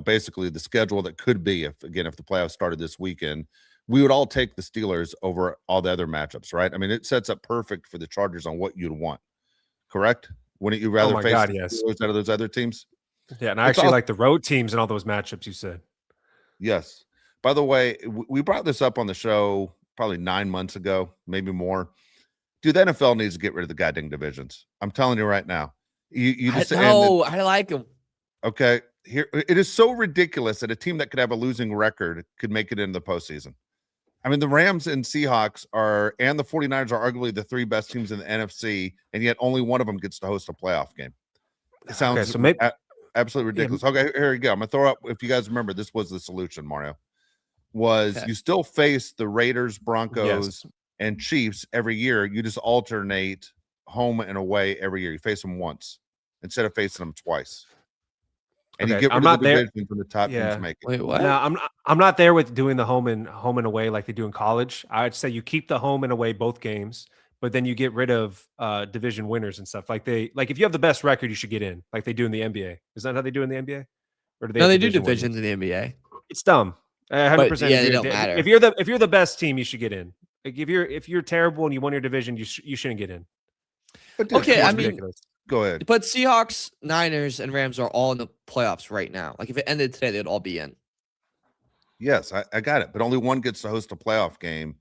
basically the schedule that could be, if the playoffs started this weekend, we would all take the Steelers over all the other matchups, right? I mean, it sets up perfect for the Chargers on what you'd want. Correct? Wouldn't you rather face the Steelers out of those other teams? Yeah, and I actually like the road teams and all those matchups you said. Yes. By the way, we brought this up on the show probably 9 months ago, maybe more. Dude, the NFL needs to get rid of the goddamn divisions. I'm telling you right now. You just I like them. Okay, here it is so ridiculous that a team that could have a losing record could make it into the postseason. I mean, the Rams and Seahawks and the 49ers are arguably the 3 best teams in the NFC, and yet only one of them gets to host a playoff game. It sounds absolutely ridiculous. Okay, here you go. I'm gonna throw up. If you guys remember, this was the solution, Mario. You still face the Raiders, Broncos, and Chiefs every year. You just alternate home and away every year. You face them once instead of facing them twice. And you get rid of the division from the top teams making. Wait, what? No, I'm not there with doing the home and away like they do in college. I'd say you keep the home and away both games, but then you get rid of division winners and stuff. Like if you have the best record, you should get in, like they do in the NBA. Is that how they do in the NBA? Or do they do divisions in the NBA. It's dumb. 100%. Yeah, they don't matter. If you're the best team, you should get in. Like if you're terrible and you won your division, you shouldn't get in. Okay, I mean, ridiculous. Go ahead. But Seahawks, Niners, and Rams are all in the playoffs right now. Like if it ended today, they'd all be in. Yes, I got it. But only one gets to host a playoff game.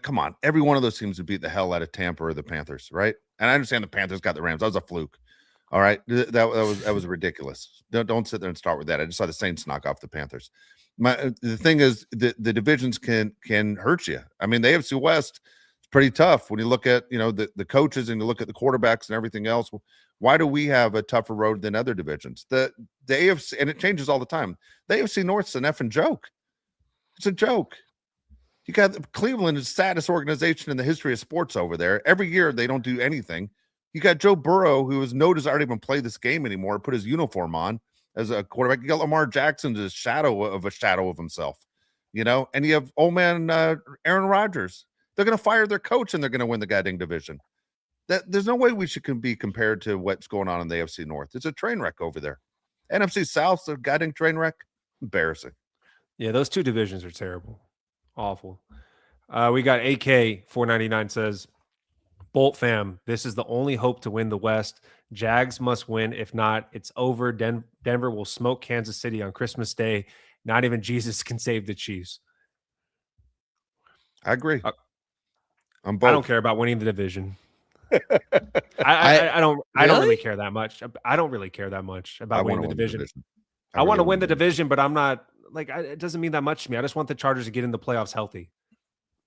Come on, every one of those teams would beat the hell out of Tampa or the Panthers, right? And I understand the Panthers got the Rams. That was a fluke. All right, that was ridiculous. Don't sit there and start with that. I just saw the Saints knock off the Panthers. The thing is, the divisions can hurt you. I mean, the AFC West is pretty tough when you look at the coaches and you look at the quarterbacks and everything else. Why do we have a tougher road than other divisions? The AFC, and it changes all the time. The AFC North's an effing joke. It's a joke. You got Cleveland is the saddest organization in the history of sports over there. Every year they don't do anything. You got Joe Burrow, who is no desire to even play this game anymore, put his uniform on as a quarterback. You got Lamar Jackson, a shadow of himself, and you have old man Aaron Rodgers. They're going to fire their coach and they're going to win the goddamn division. There's no way we should be compared to what's going on in the AFC North. It's a train wreck over there. NFC South's a goddamn train wreck. Embarrassing. Yeah, those two divisions are terrible. Awful. We got AK 499 says, Bolt fam, this is the only hope to win the West. Jags must win. If not, it's over. Denver will smoke Kansas City on Christmas Day. Not even Jesus can save the Chiefs. I agree. I don't care about winning the division. I don't really care that much. I don't really care that much about winning the division. I want to win the division, but I'm not it doesn't mean that much to me. I just want the Chargers to get in the playoffs healthy.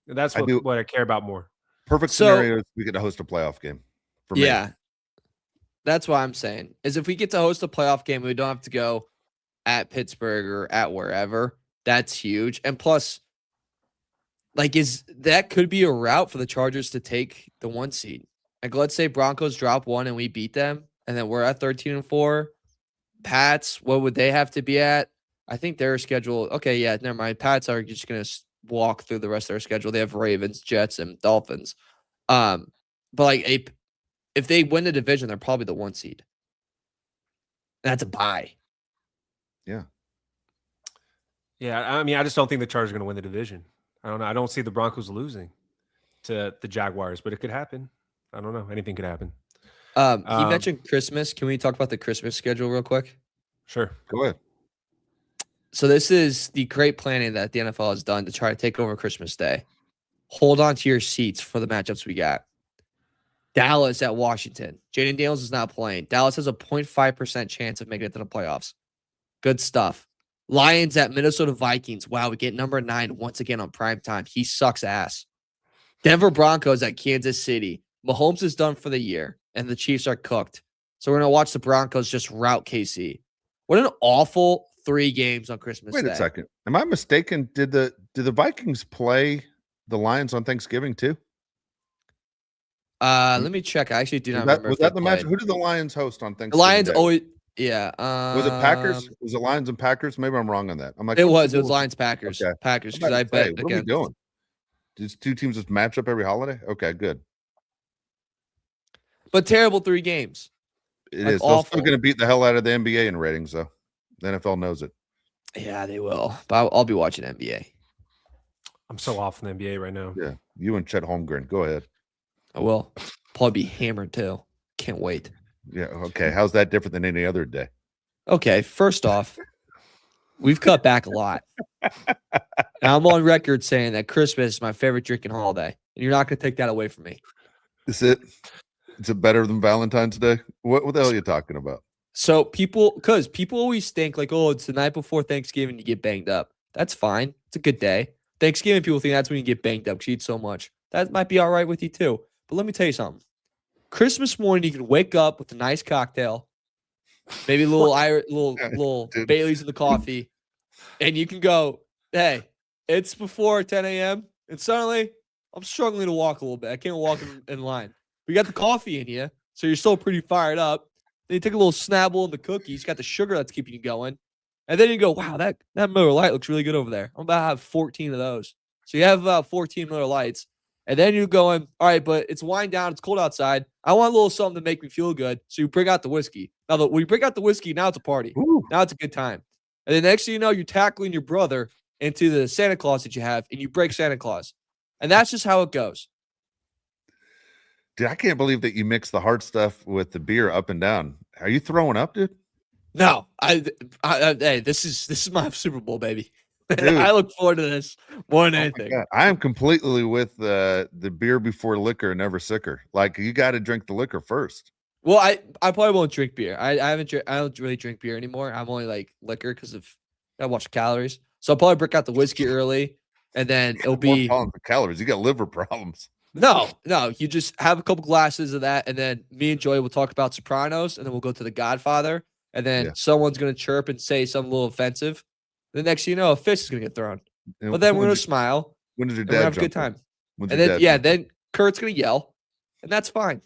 That's what I care about more. Perfect scenario is we get to host a playoff game. For me. Yeah. That's what I'm saying. Is if we get to host a playoff game, we don't have to go at Pittsburgh or at wherever. That's huge. And plus, that could be a route for the Chargers to take the 1 seed. Like, let's say Broncos drop 1 and we beat them, and then we're at 13-4. Pats, what would they have to be at? I think their schedule. Okay, yeah, never mind. Pats are just going to walk through the rest of their schedule. They have Ravens, Jets, and Dolphins. But if they win the division, they're probably the 1 seed. That's a bye. Yeah. Yeah, I mean, I just don't think the Chargers are going to win the division. I don't know. I don't see the Broncos losing to the Jaguars, but it could happen. I don't know. Anything could happen. He mentioned Christmas. Can we talk about the Christmas schedule real quick? Sure. Go ahead. So this is the great planning that the NFL has done to try to take over Christmas Day. Hold on to your seats for the matchups we got. Dallas at Washington. Jaden Daniels is not playing. Dallas has a 0.5% chance of making it to the playoffs. Good stuff. Lions at Minnesota Vikings. Wow, we get number 9 once again on prime time. He sucks ass. Denver Broncos at Kansas City. Mahomes is done for the year, and the Chiefs are cooked. So we're going to watch the Broncos just rout KC. What an awful 3 games on Christmas Day. Wait a second. Am I mistaken? Did the Vikings play the Lions on Thanksgiving too? Let me check. I actually do not remember. Was that the match? Who did the Lions host on Thanksgiving? The Lions Day? always, yeah. Was it Packers? Was it Lions and Packers? Maybe I'm wrong on that. I'm like, it was Lions Packers. Okay. Packers, because I bet what are we doing? These 2 teams just match up every holiday? Okay, good. But terrible 3 games. It is. They're still going to beat the hell out of the NBA in ratings, though. The NFL knows it. Yeah, they will. But I'll be watching NBA. I'm so off in the NBA right now. Yeah, you and Chet Holmgren. Go ahead. I will. Probably be hammered, too. Can't wait. Yeah, okay. How's that different than any other day? Okay, first off, we've cut back a lot. And I'm on record saying that Christmas is my favorite drinking holiday. And you're not going to take that away from me. Is it? Is it better than Valentine's Day? What the hell are you talking about? So people always think like, oh, it's the night before Thanksgiving, you get banged up. That's fine. It's a good day. Thanksgiving, people think that's when you get banged up because you eat so much. That might be all right with you too. But let me tell you something. Christmas morning, you can wake up with a nice cocktail, maybe a little Bailey's in the coffee, and you can go, hey, it's before 10 a.m. and suddenly I'm struggling to walk a little bit. I can't walk in line. We got the coffee in you, so you're still pretty fired up. Then you take a little snabble of the cookies, got the sugar that's keeping you going. And then you go, wow, that Miller Lite looks really good over there. I'm about to have 14 of those. So you have about 14 Miller Lights. And then you're going, all right, but it's wind down. It's cold outside. I want a little something to make me feel good. So you bring out the whiskey. Now, when you bring out the whiskey, now it's a party. Ooh. Now it's a good time. And then next thing you know, you're tackling your brother into the Santa Claus that you have, and you break Santa Claus. And that's just how it goes. Dude, I can't believe that you mix the hard stuff with the beer up and down. Are you throwing up, dude? No, hey, this is my Super Bowl, baby. Dude. I look forward to this more than anything. God. I am completely with the beer before liquor, never sicker. Like, you got to drink the liquor first. Well, I probably won't drink beer. I don't really drink beer anymore. I'm only like liquor because of I watch the calories. So I'll probably break out the whiskey early, and then it'll be more calories. You got liver problems. No. You just have a couple glasses of that, and then me and Joey will talk about Sopranos, and then we'll go to The Godfather, and then someone's gonna chirp and say something a little offensive. The next thing you know, a fist is gonna get thrown. But then we're gonna smile. When did your and dad have a good time? And then then Kurt's gonna yell, and that's fine.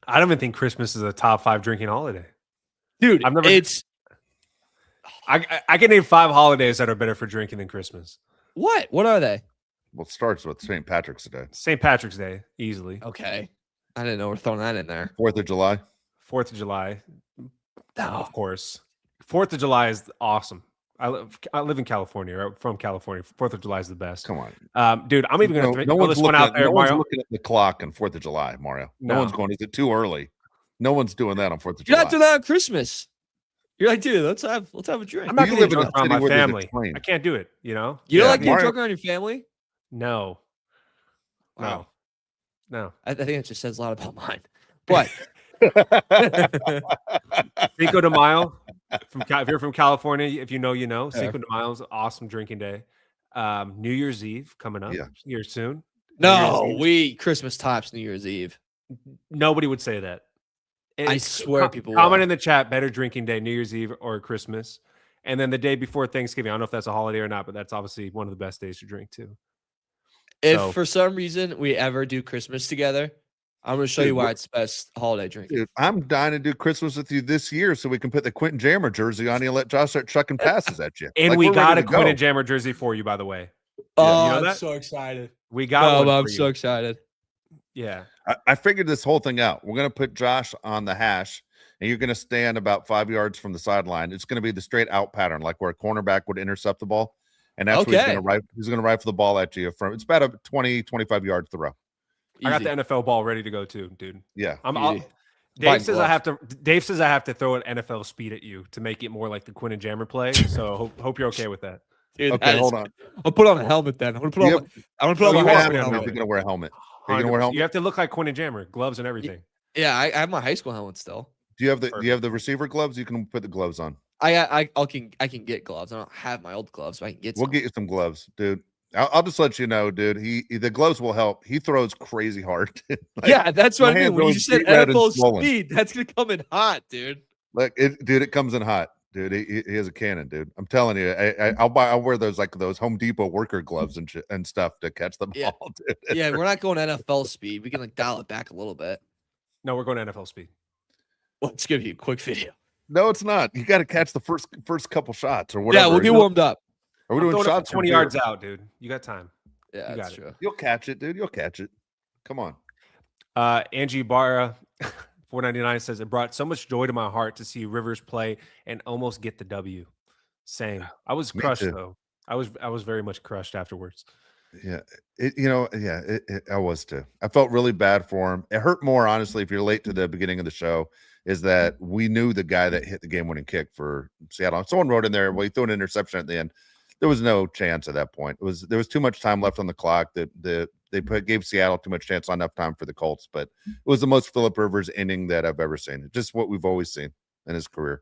I don't even think Christmas is a top 5 drinking holiday. Dude, I've never. I can name 5 holidays that are better for drinking than Christmas. What are they? Well, it starts with St. Patrick's Day. St. Patrick's Day, easily. Okay. I didn't know we're throwing that in there. 4th of July. 4th of July. No. Of course. 4th of July is awesome. I live in California, right? From California. 4th of July is the best. Come on. Dude, I'm even going to throw this one out there. No one's looking at the clock on 4th of July, Mario. No one's going, is it too early? No one's doing that on 4th of July. You're not doing that on Christmas. You're like, dude, let's have a drink. I'm not going to drunk around my family. I can't do it, you know? You don't like getting drunk around your family? No. Wow. No. I think it just says a lot about mine. But Cinco de Mayo, if you're from California, if you know, you know. Cinco de Mayo is an awesome drinking day. New Year's Eve coming up here soon. No, Christmas tops New Year's Eve. Nobody would say that. I swear people comment will. in the chat, better drinking day, New Year's Eve or Christmas. And then the day before Thanksgiving. I don't know if that's a holiday or not, but that's obviously one of the best days to drink too. If for some reason we ever do Christmas together, I'm going to show you why it's the best holiday drink. Dude, I'm dying to do Christmas with you this year so we can put the Quentin Jammer jersey on you and let Josh start chucking passes at you. And we got a Quentin Jammer jersey for you, by the way. Oh, you know I'm so excited. We got one. I'm so excited. Yeah. I figured this whole thing out. We're going to put Josh on the hash, and you're going to stand about 5 yards from the sideline. It's going to be the straight out pattern, like where a cornerback would intercept the ball. And that's where he's going to rifle the ball at you from. It's about a 20, 25 yard throw. I got the NFL ball ready to go too, dude. Yeah. Dave says I have to throw an NFL speed at you to make it more like the Quentin Jammer play. So hope you're okay with that. Dude, okay, hold on. I'll put on a helmet then. I'm gonna put on my high school helmet. You're gonna wear a helmet. You're gonna wear a helmet. You have to look like Quentin Jammer, gloves and everything. Yeah, I have my high school helmet still. Do you have the receiver gloves? You can put the gloves on. I can get gloves. I don't have my old gloves, but I can get some. We'll get you some gloves, dude. I'll just let you know, dude. The gloves will help. He throws crazy hard. Yeah, that's what I mean. When you just said NFL speed, that's gonna come in hot, dude. Like it comes in hot, dude. He has a cannon, dude. I'm telling you, I'll wear those Home Depot worker gloves and stuff to catch the ball, dude. Yeah, we're not going NFL speed. We can dial it back a little bit. No, we're going NFL speed. Let's give you a quick video. No, it's not. You got to catch the first couple shots or whatever. Yeah, we'll get warmed up. Are we doing shots 20 yards out, dude? You got time. Yeah, that's true. You'll catch it, dude. You'll catch it. Come on. Angie Barra, 499 says, it brought so much joy to my heart to see Rivers play and almost get the W. Same. I was crushed though. I was very much crushed afterwards. Yeah. I was too. I felt really bad for him. It hurt more, honestly, if you're late to the beginning of the show, is that we knew the guy that hit the game-winning kick for Seattle. Someone wrote in there, well, he threw an interception at the end. There was no chance at that point. There was too much time left on the clock. The gave Seattle too much chance, not enough time for the Colts. But it was the most Phillip Rivers inning that I've ever seen. Just what we've always seen in his career.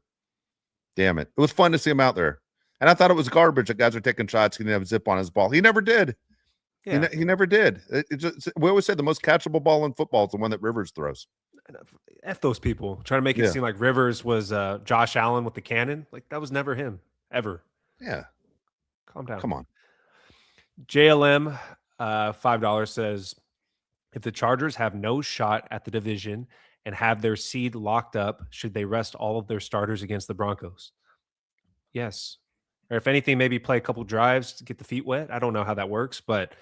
Damn it. It was fun to see him out there. And I thought it was garbage that guys were taking shots. He didn't have a zip on his ball. He never did. Yeah. He never did. We always say the most catchable ball in football is the one that Rivers throws. F those people trying to make it seem like Rivers was Josh Allen with the cannon. Like that was never him ever. Yeah. Calm down. Come on. JLM $5 says, if the Chargers have no shot at the division and have their seed locked up, should they rest all of their starters against the Broncos? Yes. Or if anything, maybe play a couple drives to get the feet wet. I don't know how that works, but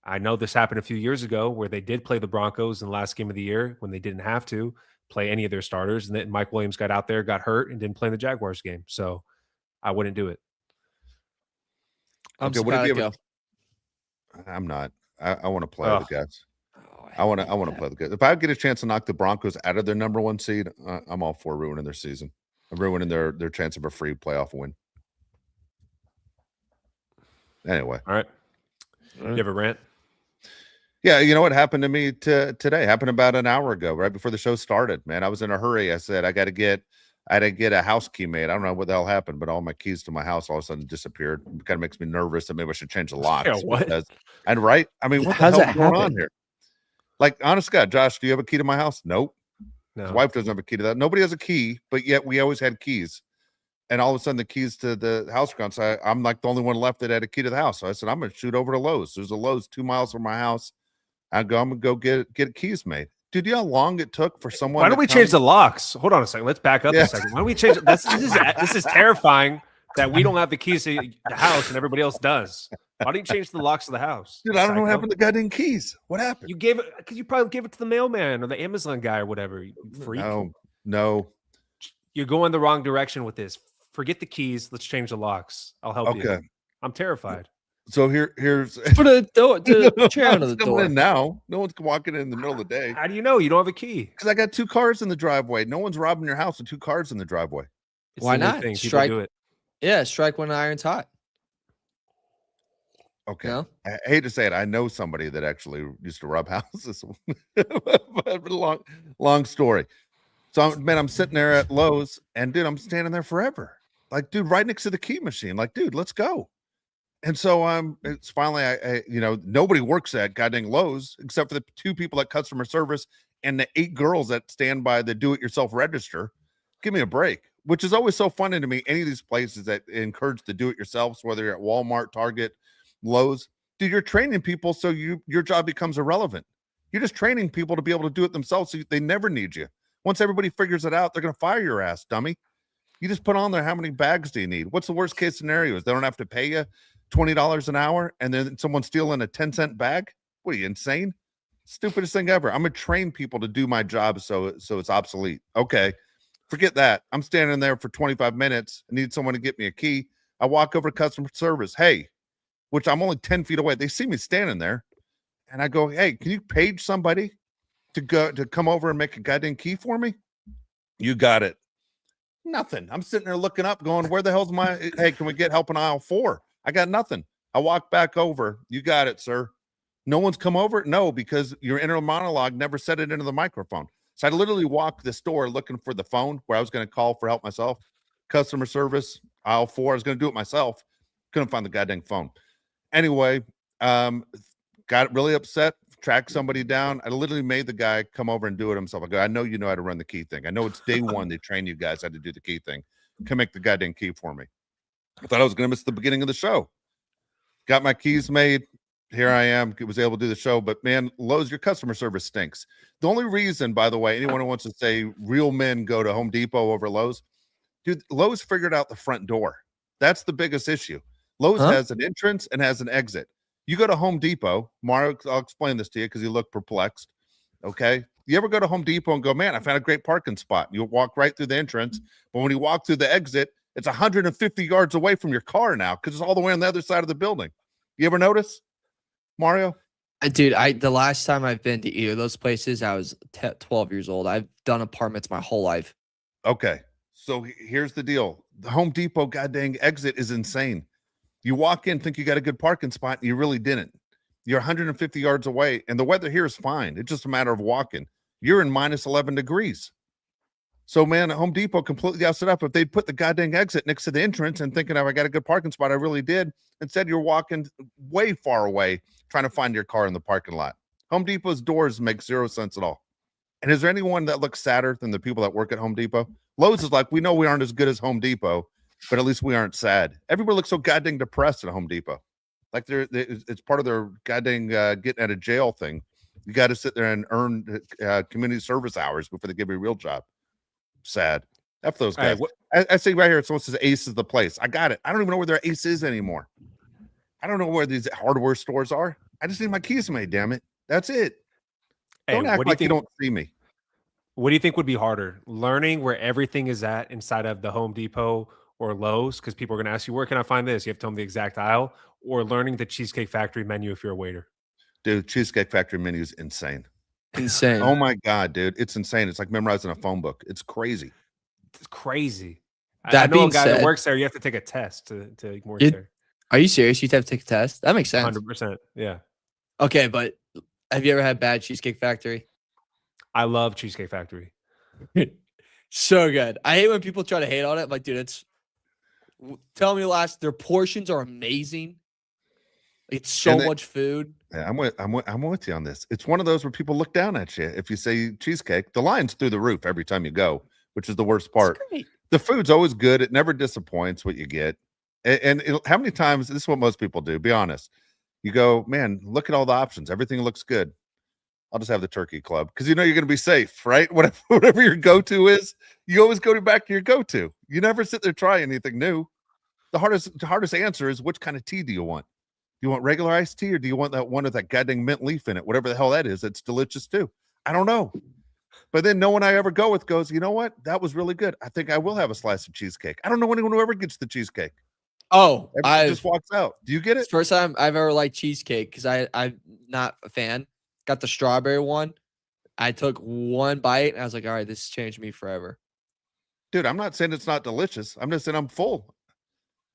I know this happened a few years ago where they did play the Broncos in the last game of the year when they didn't have to play any of their starters. And then Mike Williams got out there, got hurt, and didn't play in the Jaguars game. So I wouldn't do it. I'm not. I want to play the guys. I want to play the guys. If I get a chance to knock the Broncos out of their number one seed, I'm all for ruining their season. I'm ruining their chance of a free playoff win. Anyway. All right. You have a rant? Yeah, you know what happened to me today? Happened about an hour ago, right before the show started. Man, I was in a hurry. I said I had to get a house key made. I don't know what the hell happened, but all my keys to my house all of a sudden disappeared. It kind of makes me nervous that maybe I should change the locks. Yeah, what? And right? I mean, what the hell is going on here? Like, honest God, Josh, do you have a key to my house? Nope. No. His wife doesn't have a key to that. Nobody has a key, but yet we always had keys. And all of a sudden, the keys to the house gone. So I'm like the only one left that had a key to the house. So I said, I'm going to shoot over to Lowe's. There's a Lowe's 2 miles from my house. I'm going to go get keys made. Dude, you know how long it took for someone? Why don't we change the locks? Hold on a second. Let's back up a second. Why don't we change? This is terrifying that we don't have the keys to the house and everybody else does. Why don't you change the locks of the house? Dude, I don't know what happened to the goddamn keys. What happened? You gave it because you probably gave it to the mailman or the Amazon guy or whatever. You freak. No. You're going the wrong direction with this. Forget the keys. Let's change the locks. I'll help you. Okay. I'm terrified. So here's put a chair under the door. In now, no one's walking in the middle of the day. How do you know you don't have a key? Because I got 2 cars in the driveway. No one's robbing your house with 2 cars in the driveway. Why not? Strike. Do it. Yeah, strike when the iron's hot. Okay. No? I hate to say it. I know somebody that actually used to rob houses. But long story. So, I'm sitting there at Lowe's, and dude, I'm standing there forever. Like, dude, right next to the key machine. Like, dude, let's go. And so it's finally, I nobody works at goddamn Lowe's except for the 2 people at customer service and the 8 girls that stand by the do-it-yourself register. Give me a break, which is always so funny to me. Any of these places that encourage the do-it-yourselves, whether you're at Walmart, Target, Lowe's, dude, you're training people so your job becomes irrelevant. You're just training people to be able to do it themselves so they never need you. Once everybody figures it out, they're going to fire your ass, dummy. You just put on there, how many bags do you need? What's the worst case scenario? Is they don't have to pay you $20 an hour and then someone's stealing a 10-cent bag? What are you, insane? Stupidest thing ever. I'm going to train people to do my job so it's obsolete. Okay, forget that. I'm standing there for 25 minutes. I need someone to get me a key. I walk over to customer service. Hey, which I'm only 10 feet away. They see me standing there. And I go, hey, can you page somebody to come over and make a goddamn key for me? You got it. Nothing. I'm sitting there looking up going, where the hell's my, hey, can we get help in aisle 4? I got nothing. I walk back over. You got it, sir. No one's come over? No, because your inner monologue never said it into the microphone. So I literally walked the store looking for the phone where I was going to call for help myself. Customer service, aisle 4. I was going to do it myself. Couldn't find the goddamn phone. Anyway, got really upset, tracked somebody down. I literally made the guy come over and do it himself. I go, I know you know how to run the key thing. I know it's day 1 they train you guys how to do the key thing. Come make the goddamn key for me. I thought I was going to miss the beginning of the show. Got my keys made. Here I am. Was able to do the show. But, man, Lowe's, your customer service stinks. The only reason, by the way, anyone who wants to say real men go to Home Depot over Lowe's, dude, Lowe's figured out the front door. That's the biggest issue. Lowe's has an entrance and has an exit. You go to Home Depot, Mario, I'll explain this to you because you look perplexed. Okay. You ever go to Home Depot and go, man, I found a great parking spot. You walk right through the entrance. But when you walk through the exit, it's 150 yards away from your car now because it's all the way on the other side of the building. You ever notice, Mario? Dude, the last time I've been to either of those places, I was 12 years old. I've done apartments my whole life. Okay. So here's the deal. The Home Depot goddamn exit is insane. You walk in, think you got a good parking spot, and you really didn't. You're 150 yards away, and the weather here is fine. It's just a matter of walking. You're in minus 11 degrees. So, man, Home Depot completely got set up. If they'd put the goddamn exit next to the entrance and thinking, oh, I got a good parking spot, I really did. Instead, you're walking way far away trying to find your car in the parking lot. Home Depot's doors make zero sense at all. And is there anyone that looks sadder than the people that work at Home Depot? Lowe's is like, we know we aren't as good as Home Depot, but at least we aren't sad. Everybody looks so goddamn depressed at Home Depot. Like it's part of their goddamn getting out of jail thing. You got to sit there and earn community service hours before they give you a real job. Sad. F those guys. I see right here, someone says Ace is the place. I got it. I don't even know where their Ace is anymore. I don't know where these hardware stores are. I just need my keys made, damn it. That's it. Don't act like you don't see me. What do you think would be harder? Learning where everything is at inside of the Home Depot or Lowe's, because people are going to ask you, where can I find this? You have to tell them the exact aisle, or learning the Cheesecake Factory menu if you're a waiter. Dude, Cheesecake Factory menu is insane. Insane. Oh my God, dude. It's insane. It's like memorizing a phone book. It's crazy. It's crazy. That I know a being guy said, that works there. You have to take a test to work there. Are you serious? You have to take a test? That makes sense. 100%. Yeah. Okay, but have you ever had bad Cheesecake Factory? I love Cheesecake Factory. So good. I hate when people try to hate on it. I'm like, dude, tell me their portions are amazing. It's so much food. Yeah, I'm with you on this. It's one of those where people look down at you if you say cheesecake. The line's through the roof every time you go, which is the worst part. The food's always good. It never disappoints what you get. And how many times, this is what most people do, be honest. You go, man, look at all the options. Everything looks good. I'll just have the turkey club because you know you're going to be safe, right? Whatever your go-to is, you always go back to your go-to. You never sit there try anything new. The hardest answer is, which kind of tea do you want? Do you want regular iced tea, or do you want that one with that goddamn mint leaf in it? Whatever the hell that is, it's delicious too. I don't know. But then no one I ever go with goes, you know what? That was really good. I think I will have a slice of cheesecake. I don't know anyone who ever gets the cheesecake. Oh, everyone just walks out. Do you get it? First time I've ever liked cheesecake because I'm not a fan. Got the strawberry one. I took one bite and I was like, all right, this changed me forever. Dude, I'm not saying it's not delicious. I'm just saying I'm full.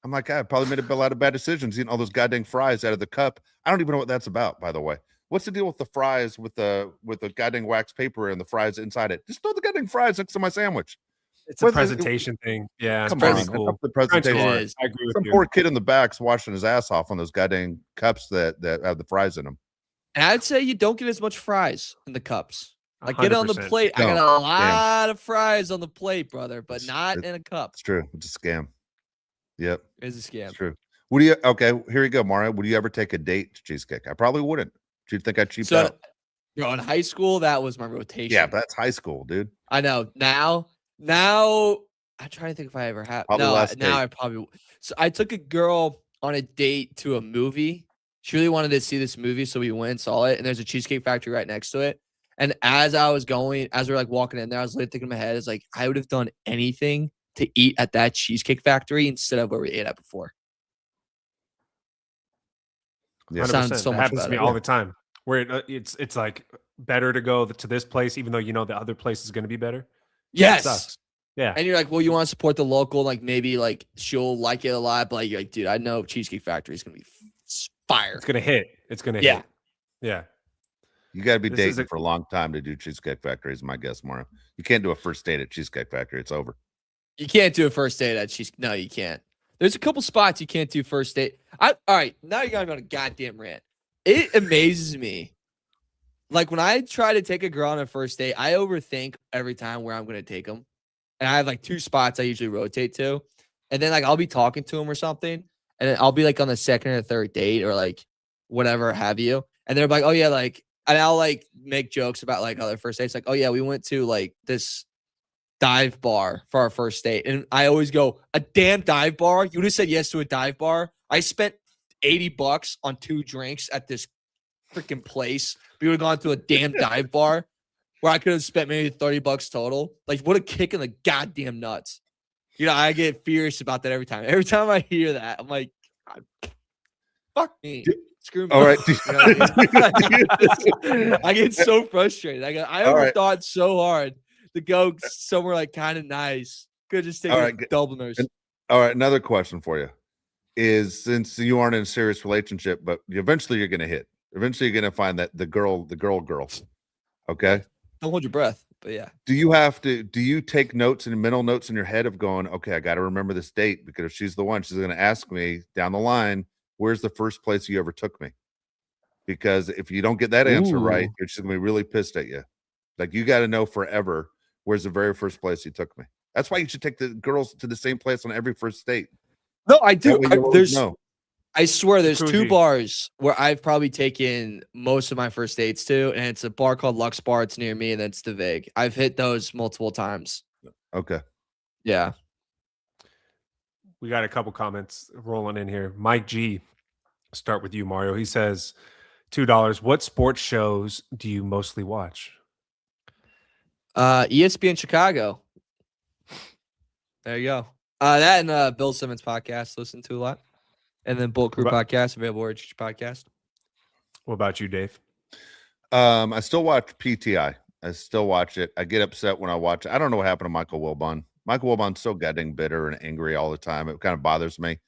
I'm like, I probably made a lot of bad decisions eating all those goddamn fries out of the cup. I don't even know what that's about, by the way. What's the deal with the fries with the goddamn wax paper and the fries inside it? Just throw the goddamn fries next to my sandwich. It's a presentation thing. Yeah, come it's on, cool. The presentation. It is. I agree with Some you. poor kid in the back's washing his ass off on those goddamn cups that have the fries in them. And I'd say you don't get as much fries in the cups. Like, get it on the 100%. plate. I got a lot of fries on the plate, brother, but not in a cup. It's true. It's a scam. Yep. It's a scam. It's true. Okay, here you go, Mario. Would you ever take a date to cheesecake? I probably wouldn't. Do you think I'd cheap out? Bro, in high school, that was my rotation. Yeah, but that's high school, dude. I know. Now I'm trying to think if I ever have. I probably. So I took a girl on a date to a movie. She really wanted to see this movie, so we went and saw it. And there's a Cheesecake Factory right next to it. And as we were like walking in there, I was literally thinking in my head, it's like, I would have done anything to eat at that Cheesecake Factory instead of where we ate at before. Yeah, sounds so much happens better. To me all the time. Where it's like better to go to this place, even though you know the other place is going to be better. Yes. It sucks. Yeah. And you're like, well, you want to support the local, like maybe like she'll like it a lot, but like, you're like, dude, I know Cheesecake Factory is going to be fire. It's going to hit. It's going to hit. Yeah. You got to be dating for a long time to do Cheesecake Factory, is my guess, Mario. You can't do a first date at Cheesecake Factory. It's over. You can't do a first date at Cheesecake. No, you can't. There's a couple spots you can't do first date. All right, now you're going to go on a goddamn rant. It amazes me. Like, when I try to take a girl on a first date, I overthink every time where I'm going to take them. And I have like 2 spots I usually rotate to. And then like I'll be talking to them or something. And then I'll be like on the second or third date or like whatever have you. And they're like, oh yeah, like, and I'll like make jokes about like other first dates. Like, oh yeah, we went to like this dive bar for our first date. And I always go, a damn dive bar? You would have said yes to a dive bar? I spent $80 on 2 drinks at this freaking place. We would have gone to a damn dive bar where I could have spent maybe $30 total. Like, what a kick in the goddamn nuts. You know, I get furious about that every time. Every time I hear that, I'm like, God, fuck me. Screw me. All right. I get so frustrated. I ever thought so hard to go somewhere like kind of nice. Could just take a Dubliners. All right. Another question for you is, since you aren't in a serious relationship, but eventually you're going to hit, Eventually, you're gonna find that the girl. Okay. Don't hold your breath. But yeah. Do you take notes and mental notes in your head of going, okay, I got to remember this date because if she's the one, she's going to ask me down the line, where's the first place you ever took me? Because if you don't get that answer right, Ooh. she's going to be really pissed at you. Like you got to know forever where's the very first place you took me. That's why you should take the girls to the same place on every first date. No, I do. That way you always know. I swear there's two Fuji. bars where I've probably taken most of my first dates to, and it's a bar called Lux Bar. It's near me, and it's the Vig. I've hit those multiple times. Okay. Yeah. We got a couple comments rolling in here. Mike G, start with you, Mario. He says, $2. What sports shows do you mostly watch? ESPN Chicago. There you go. That and Bill Simmons podcast, listen to a lot. And then Bolt Crew podcast, available where each podcast. What about you, Dave? I still watch PTI. I still watch it. I get upset when I watch it. I don't know what happened to Michael Wilbon. Michael Wilbon's so goddamn bitter and angry all the time. It kind of bothers me.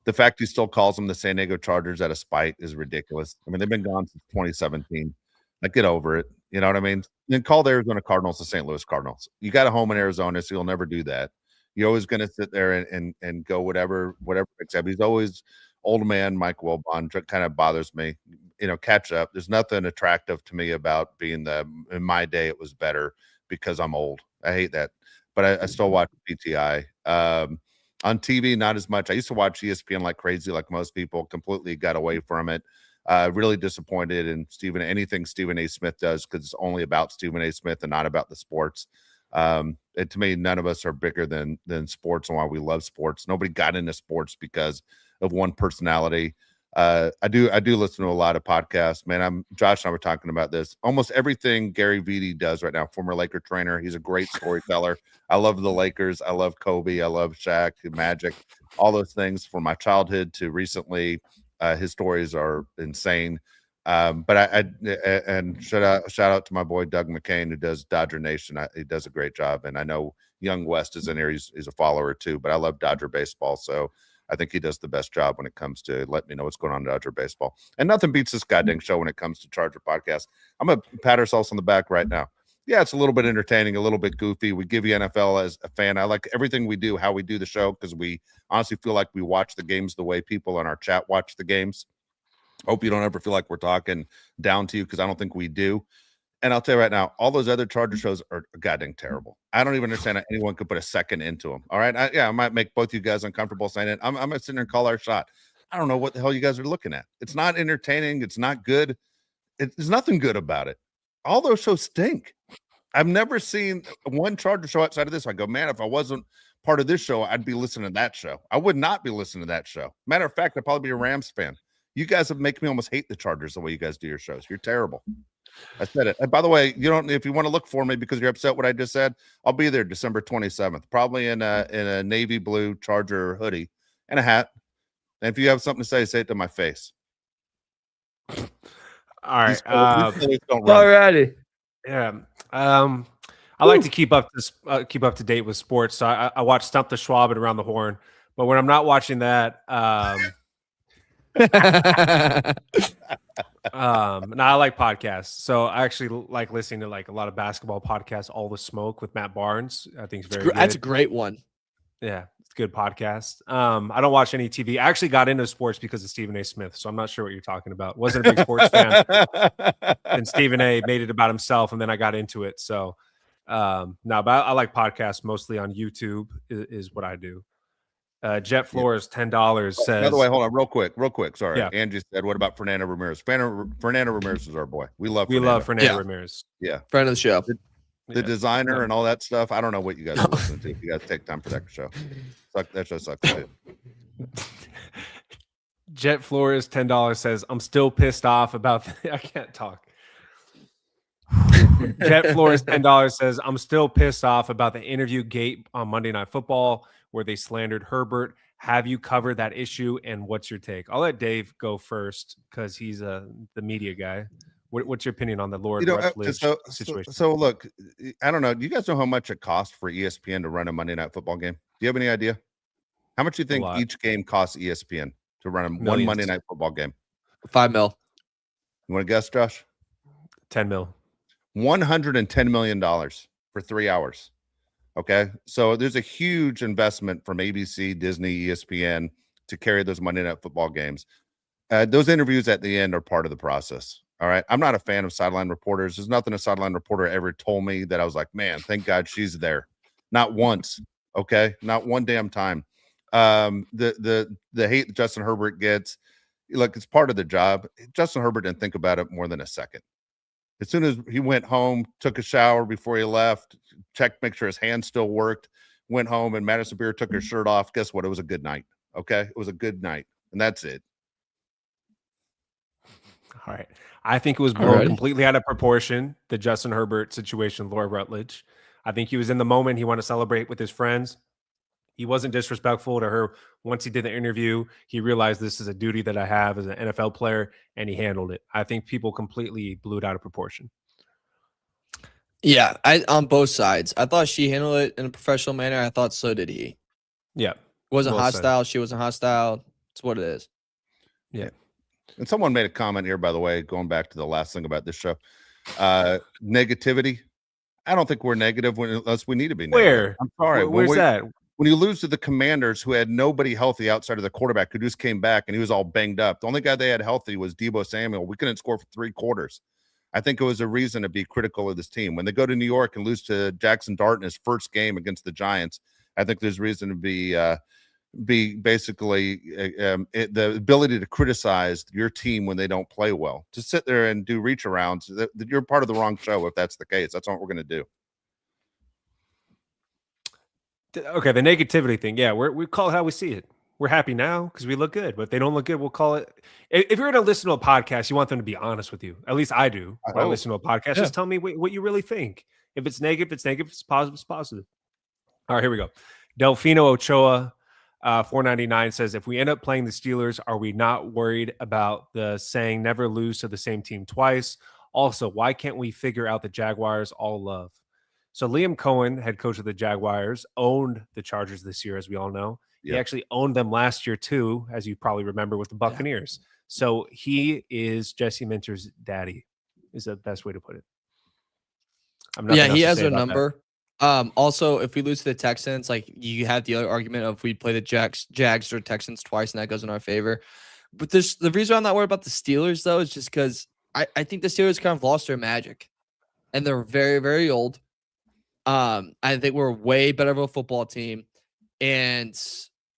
The fact he still calls them the San Diego Chargers out of spite is ridiculous. I mean, they've been gone since 2017. Like, get over it. You know what I mean? Then call the Arizona Cardinals the St. Louis Cardinals. You got a home in Arizona, so you'll never do that. You're always going to sit there and go whatever. Except he's always old man Mike Wilbon. Kind of bothers me. You know, catch up. There's nothing attractive to me about being in my day it was better because I'm old. I hate that. But I still watch PTI. On TV, not as much. I used to watch ESPN like crazy, like most people. Completely got away from it. Really disappointed in anything Stephen A. Smith does because it's only about Stephen A. Smith and not about the sports. To me, none of us are bigger than sports and why we love sports. Nobody got into sports because of one personality. I do listen to a lot of podcasts, man. Josh and I were talking about this. Almost everything Gary Vee does right now, former Laker trainer. He's a great storyteller. I love the Lakers. I love Kobe. I love Shaq, Magic, all those things from my childhood to recently. His stories are insane. But and shout out to my boy Doug McCain who does Dodger Nation. He does a great job, and I know Young West is in here. He's a follower too. But I love Dodger baseball, so I think he does the best job when it comes to letting me know what's going on in Dodger baseball. And nothing beats this goddamn show when it comes to Charger podcast. I'm gonna pat ourselves on the back right now. Yeah, it's a little bit entertaining, a little bit goofy. We give you NFL as a fan. I like everything we do, how we do the show, because we honestly feel like we watch the games the way people in our chat watch the games. Hope you don't ever feel like we're talking down to you, because I don't think we do. And I'll tell you right now, all those other Charger shows are goddamn terrible. I don't even understand how anyone could put a second into them. All right. I might make both you guys uncomfortable saying it. I'm going to sit there and call our shot. I don't know what the hell you guys are looking at. It's not entertaining. It's not good. There's nothing good about it. All those shows stink. I've never seen one Charger show outside of this. I go, man, if I wasn't part of this show, I'd be listening to that show. I would not be listening to that show. Matter of fact, I'd probably be a Rams fan. You guys have make me almost hate the Chargers the way you guys do your shows. You're terrible. I said it. And by the way, if you want to look for me because you're upset what I just said, I'll be there December 27th, probably in a navy blue Charger hoodie and a hat. And if you have something to say it to my face. All right. Alrighty. Yeah. I like to keep up to date with sports. So I watch Stump the Schwab and Around the Horn. But when I'm not watching that, and I like podcasts, so I actually like listening to like a lot of basketball podcasts. All the Smoke with Matt Barnes, I think is very good. That's a great one. Yeah, it's a good podcast. I don't watch any TV. I actually got into sports because of Stephen A. Smith, so I'm not sure what you're talking about. Wasn't a big sports fan, and Stephen A. made it about himself, and then I got into it. So no, but I like podcasts mostly on YouTube. Is what I do. Jet Flores, $10 says. By the way, hold on, real quick. Sorry, yeah. Angie said, "What about Fernando Ramirez?" Fernando Ramirez is our boy. We love Fernando Ramirez. Yeah, friend of the show. The designer and all that stuff. I don't know what you guys are listening to. If you guys take time for that show, that show sucks. Jet Flores, $10 says, "I'm still pissed off about." I can't talk. Jet Flores, $10 says, "I'm still pissed off about the interview gate on Monday Night Football where they slandered Herbert. Have you covered that issue, and what's your take?" I'll let Dave go first because he's the media guy. What's your opinion on the Lord Rutledge situation? So look, I don't know. Do you guys know how much it costs for ESPN to run a Monday Night Football game? Do you have any idea? How much do you think each game costs ESPN to run one Monday Night Football game? $5 million. You want to guess, Josh? 10 mil. $110 million for 3 hours. Okay. So there's a huge investment from ABC, Disney, ESPN to carry those Monday Night Football games. Those interviews at the end are part of the process. All right. I'm not a fan of sideline reporters. There's nothing a sideline reporter ever told me that I was like, man, thank God she's there. Not once. Okay. Not one damn time. The hate that Justin Herbert gets, look, it's part of the job. Justin Herbert didn't think about it more than a second. As soon as he went home, took a shower before he left, checked, make sure his hand still worked, went home, and Madison Beer took her shirt off. Guess what? It was a good night. Okay. It was a good night. And that's it. All right. I think it was blown completely out of proportion, the Justin Herbert situation with Laura Rutledge. I think he was in the moment. He wanted to celebrate with his friends. He wasn't disrespectful to her. Once he did the interview, he realized this is a duty that I have as an NFL player, and he handled it. I think people completely blew it out of proportion. Yeah, on both sides. I thought she handled it in a professional manner. I thought so did he. Yeah. Wasn't hostile. She wasn't hostile. It's what it is. Yeah. And someone made a comment here, by the way, going back to the last thing about this show. Negativity. I don't think we're negative unless we need to be negative. Where? I'm sorry. Where's that? When you lose to the Commanders, who had nobody healthy outside of the quarterback, who just came back and he was all banged up. The only guy they had healthy was Deebo Samuel. We couldn't score for 3 quarters. I think it was a reason to be critical of this team. When they go to New York and lose to Jackson Dart in his first game against the Giants, I think there's reason to be basically the ability to criticize your team when they don't play well. To sit there and do reach arounds, you're part of the wrong show if that's the case. That's what we're going to do. Okay, the negativity thing. Yeah, we call it how we see it. We're happy now because we look good. But if they don't look good, we'll call it. If you're going to listen to a podcast, you want them to be honest with you. At least I do. When I listen to a podcast, just tell me what you really think. If it's negative, it's negative. If it's positive, it's positive. All right, here we go. Delfino Ochoa, 499 says, if we end up playing the Steelers, are we not worried about the saying never lose to the same team twice? Also, why can't we figure out the Jaguars all love? So Liam Cohen, head coach of the Jaguars, owned the Chargers this year, as we all know. He actually owned them last year too, as you probably remember, with the Buccaneers. So he is Jesse Minter's daddy, is the best way to put it. He has a number. Also, if we lose to the Texans, like you have the other argument of if we play the Jags or Texans twice, and that goes in our favor. But the reason I'm not worried about the Steelers, though, is just because I think the Steelers kind of lost their magic. And they're very, very old. I think we're way better of a football team. And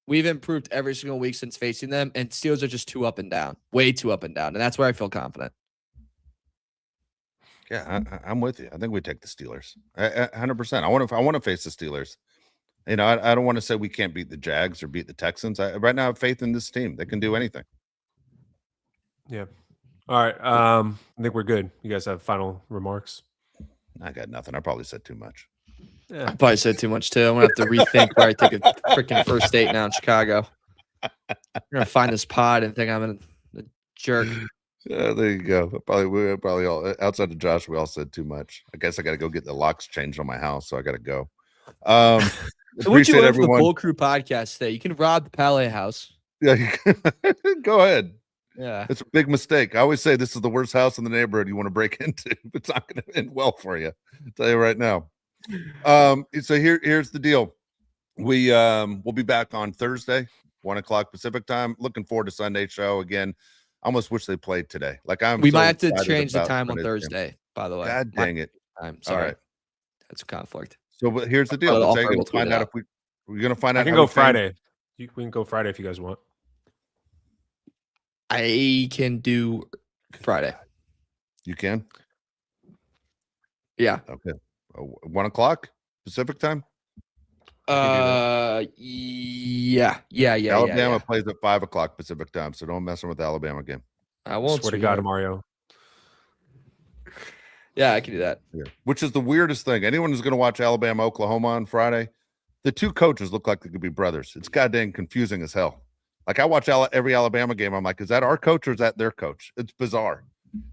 we've improved every single week since facing them. And Steelers are just too up and down. Way too up and down. And that's where I feel confident. Yeah, I'm with you. I think we take the Steelers. 100%. I want to face the Steelers. You know, I don't want to say we can't beat the Jags or beat the Texans. Right now I have faith in this team. They can do anything. Yeah. All right. I think we're good. You guys have final remarks? I got nothing. I probably said too much. Yeah. I probably said too much too. I'm gonna have to rethink where I take a freaking first date now in Chicago. I'm gonna find this pod and think I'm a jerk. Yeah, there you go. We're probably all outside of Josh. We all said too much. I guess I got to go get the locks changed on my house, so I got to go. Appreciate everyone. The Bull Crew podcast today. You can rob the Palais house. Yeah, go ahead. Yeah, it's a big mistake. I always say this is the worst house in the neighborhood you want to break into. It's not going to end well for you. I'll tell you right now. So here's the deal. We'll be back on Thursday, 1:00 Pacific time. Looking forward to Sunday's show again. I almost wish they played today. We might have to change the time on Thursday. By the way, God dang it! I'm sorry. Right. That's a conflict. So, but here's the deal. We're going to find out if we're going to find out. I can go Friday. We can go Friday if you guys want. I can do Friday. You can? Yeah. Okay. 1:00 Pacific time? Yeah. Alabama plays at 5:00 Pacific time, so don't mess with the Alabama game. I won't. Swear to God, Mario. Yeah, I can do that. Yeah. Which is the weirdest thing. Anyone who's going to watch Alabama, Oklahoma on Friday, the two coaches look like they could be brothers. It's goddamn confusing as hell. Like I watch every Alabama game. I'm like, is that our coach or is that their coach? It's bizarre.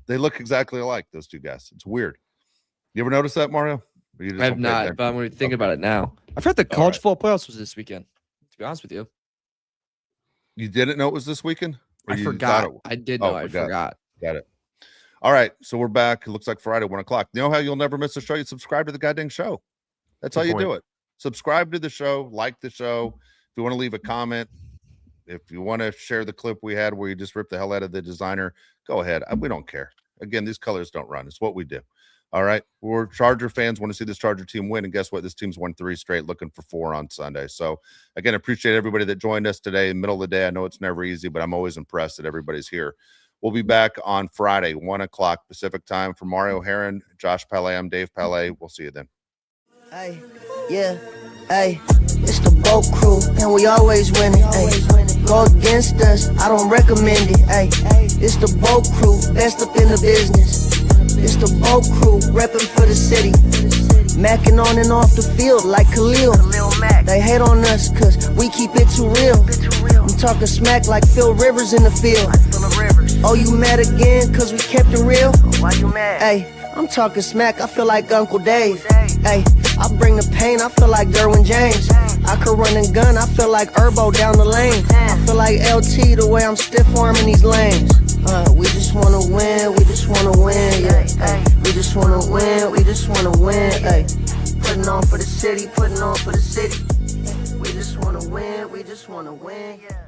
They look exactly alike, those two guys. It's weird. You ever notice that, Mario? I have not, but I'm going to think about it now. I've heard the college football playoffs was this weekend, to be honest with you. You didn't know it was this weekend? I forgot. I did know. I forgot. Got it. All right, so we're back. It looks like Friday, 1 o'clock. You know how you'll never miss a show? You subscribe to the goddamn show. That's how you do it. Subscribe to the show, like the show. If you want to leave a comment, if you want to share the clip we had where you just ripped the hell out of the designer, go ahead. We don't care. Again, these colors don't run. It's what we do. All right. We're Charger fans, want to see this Charger team win. And guess what? This team's won 3 straight, looking for 4 on Sunday. So, again, appreciate everybody that joined us today in the middle of the day. I know it's never easy, but I'm always impressed that everybody's here. We'll be back on Friday, 1 o'clock Pacific time. For Mario Heron, Josh Pele, I'm Dave Pele. We'll see you then. Hey, yeah, hey, it's the boat crew, and we always winning. Hey, go against us, I don't recommend it. Hey, it's the boat crew, best up in the business. It's the boat crew, repping for the city. Macking on and off the field like Khalil. They hate on us cause we keep it too real. I'm talking smack like Phil Rivers in the field. Oh, you mad again cause we kept it real? Why you mad? Hey, I'm talking smack, I feel like Uncle Dave. Hey, I bring the pain, I feel like Derwin James. I could run and gun, I feel like Herbo down the lane. I feel like LT the way I'm stiff arming these lanes. We just wanna win, we just wanna win, yeah. Ay, we just wanna win, we just wanna win, ay. Putting on for the city, putting on for the city. We just wanna win, we just wanna win, yeah.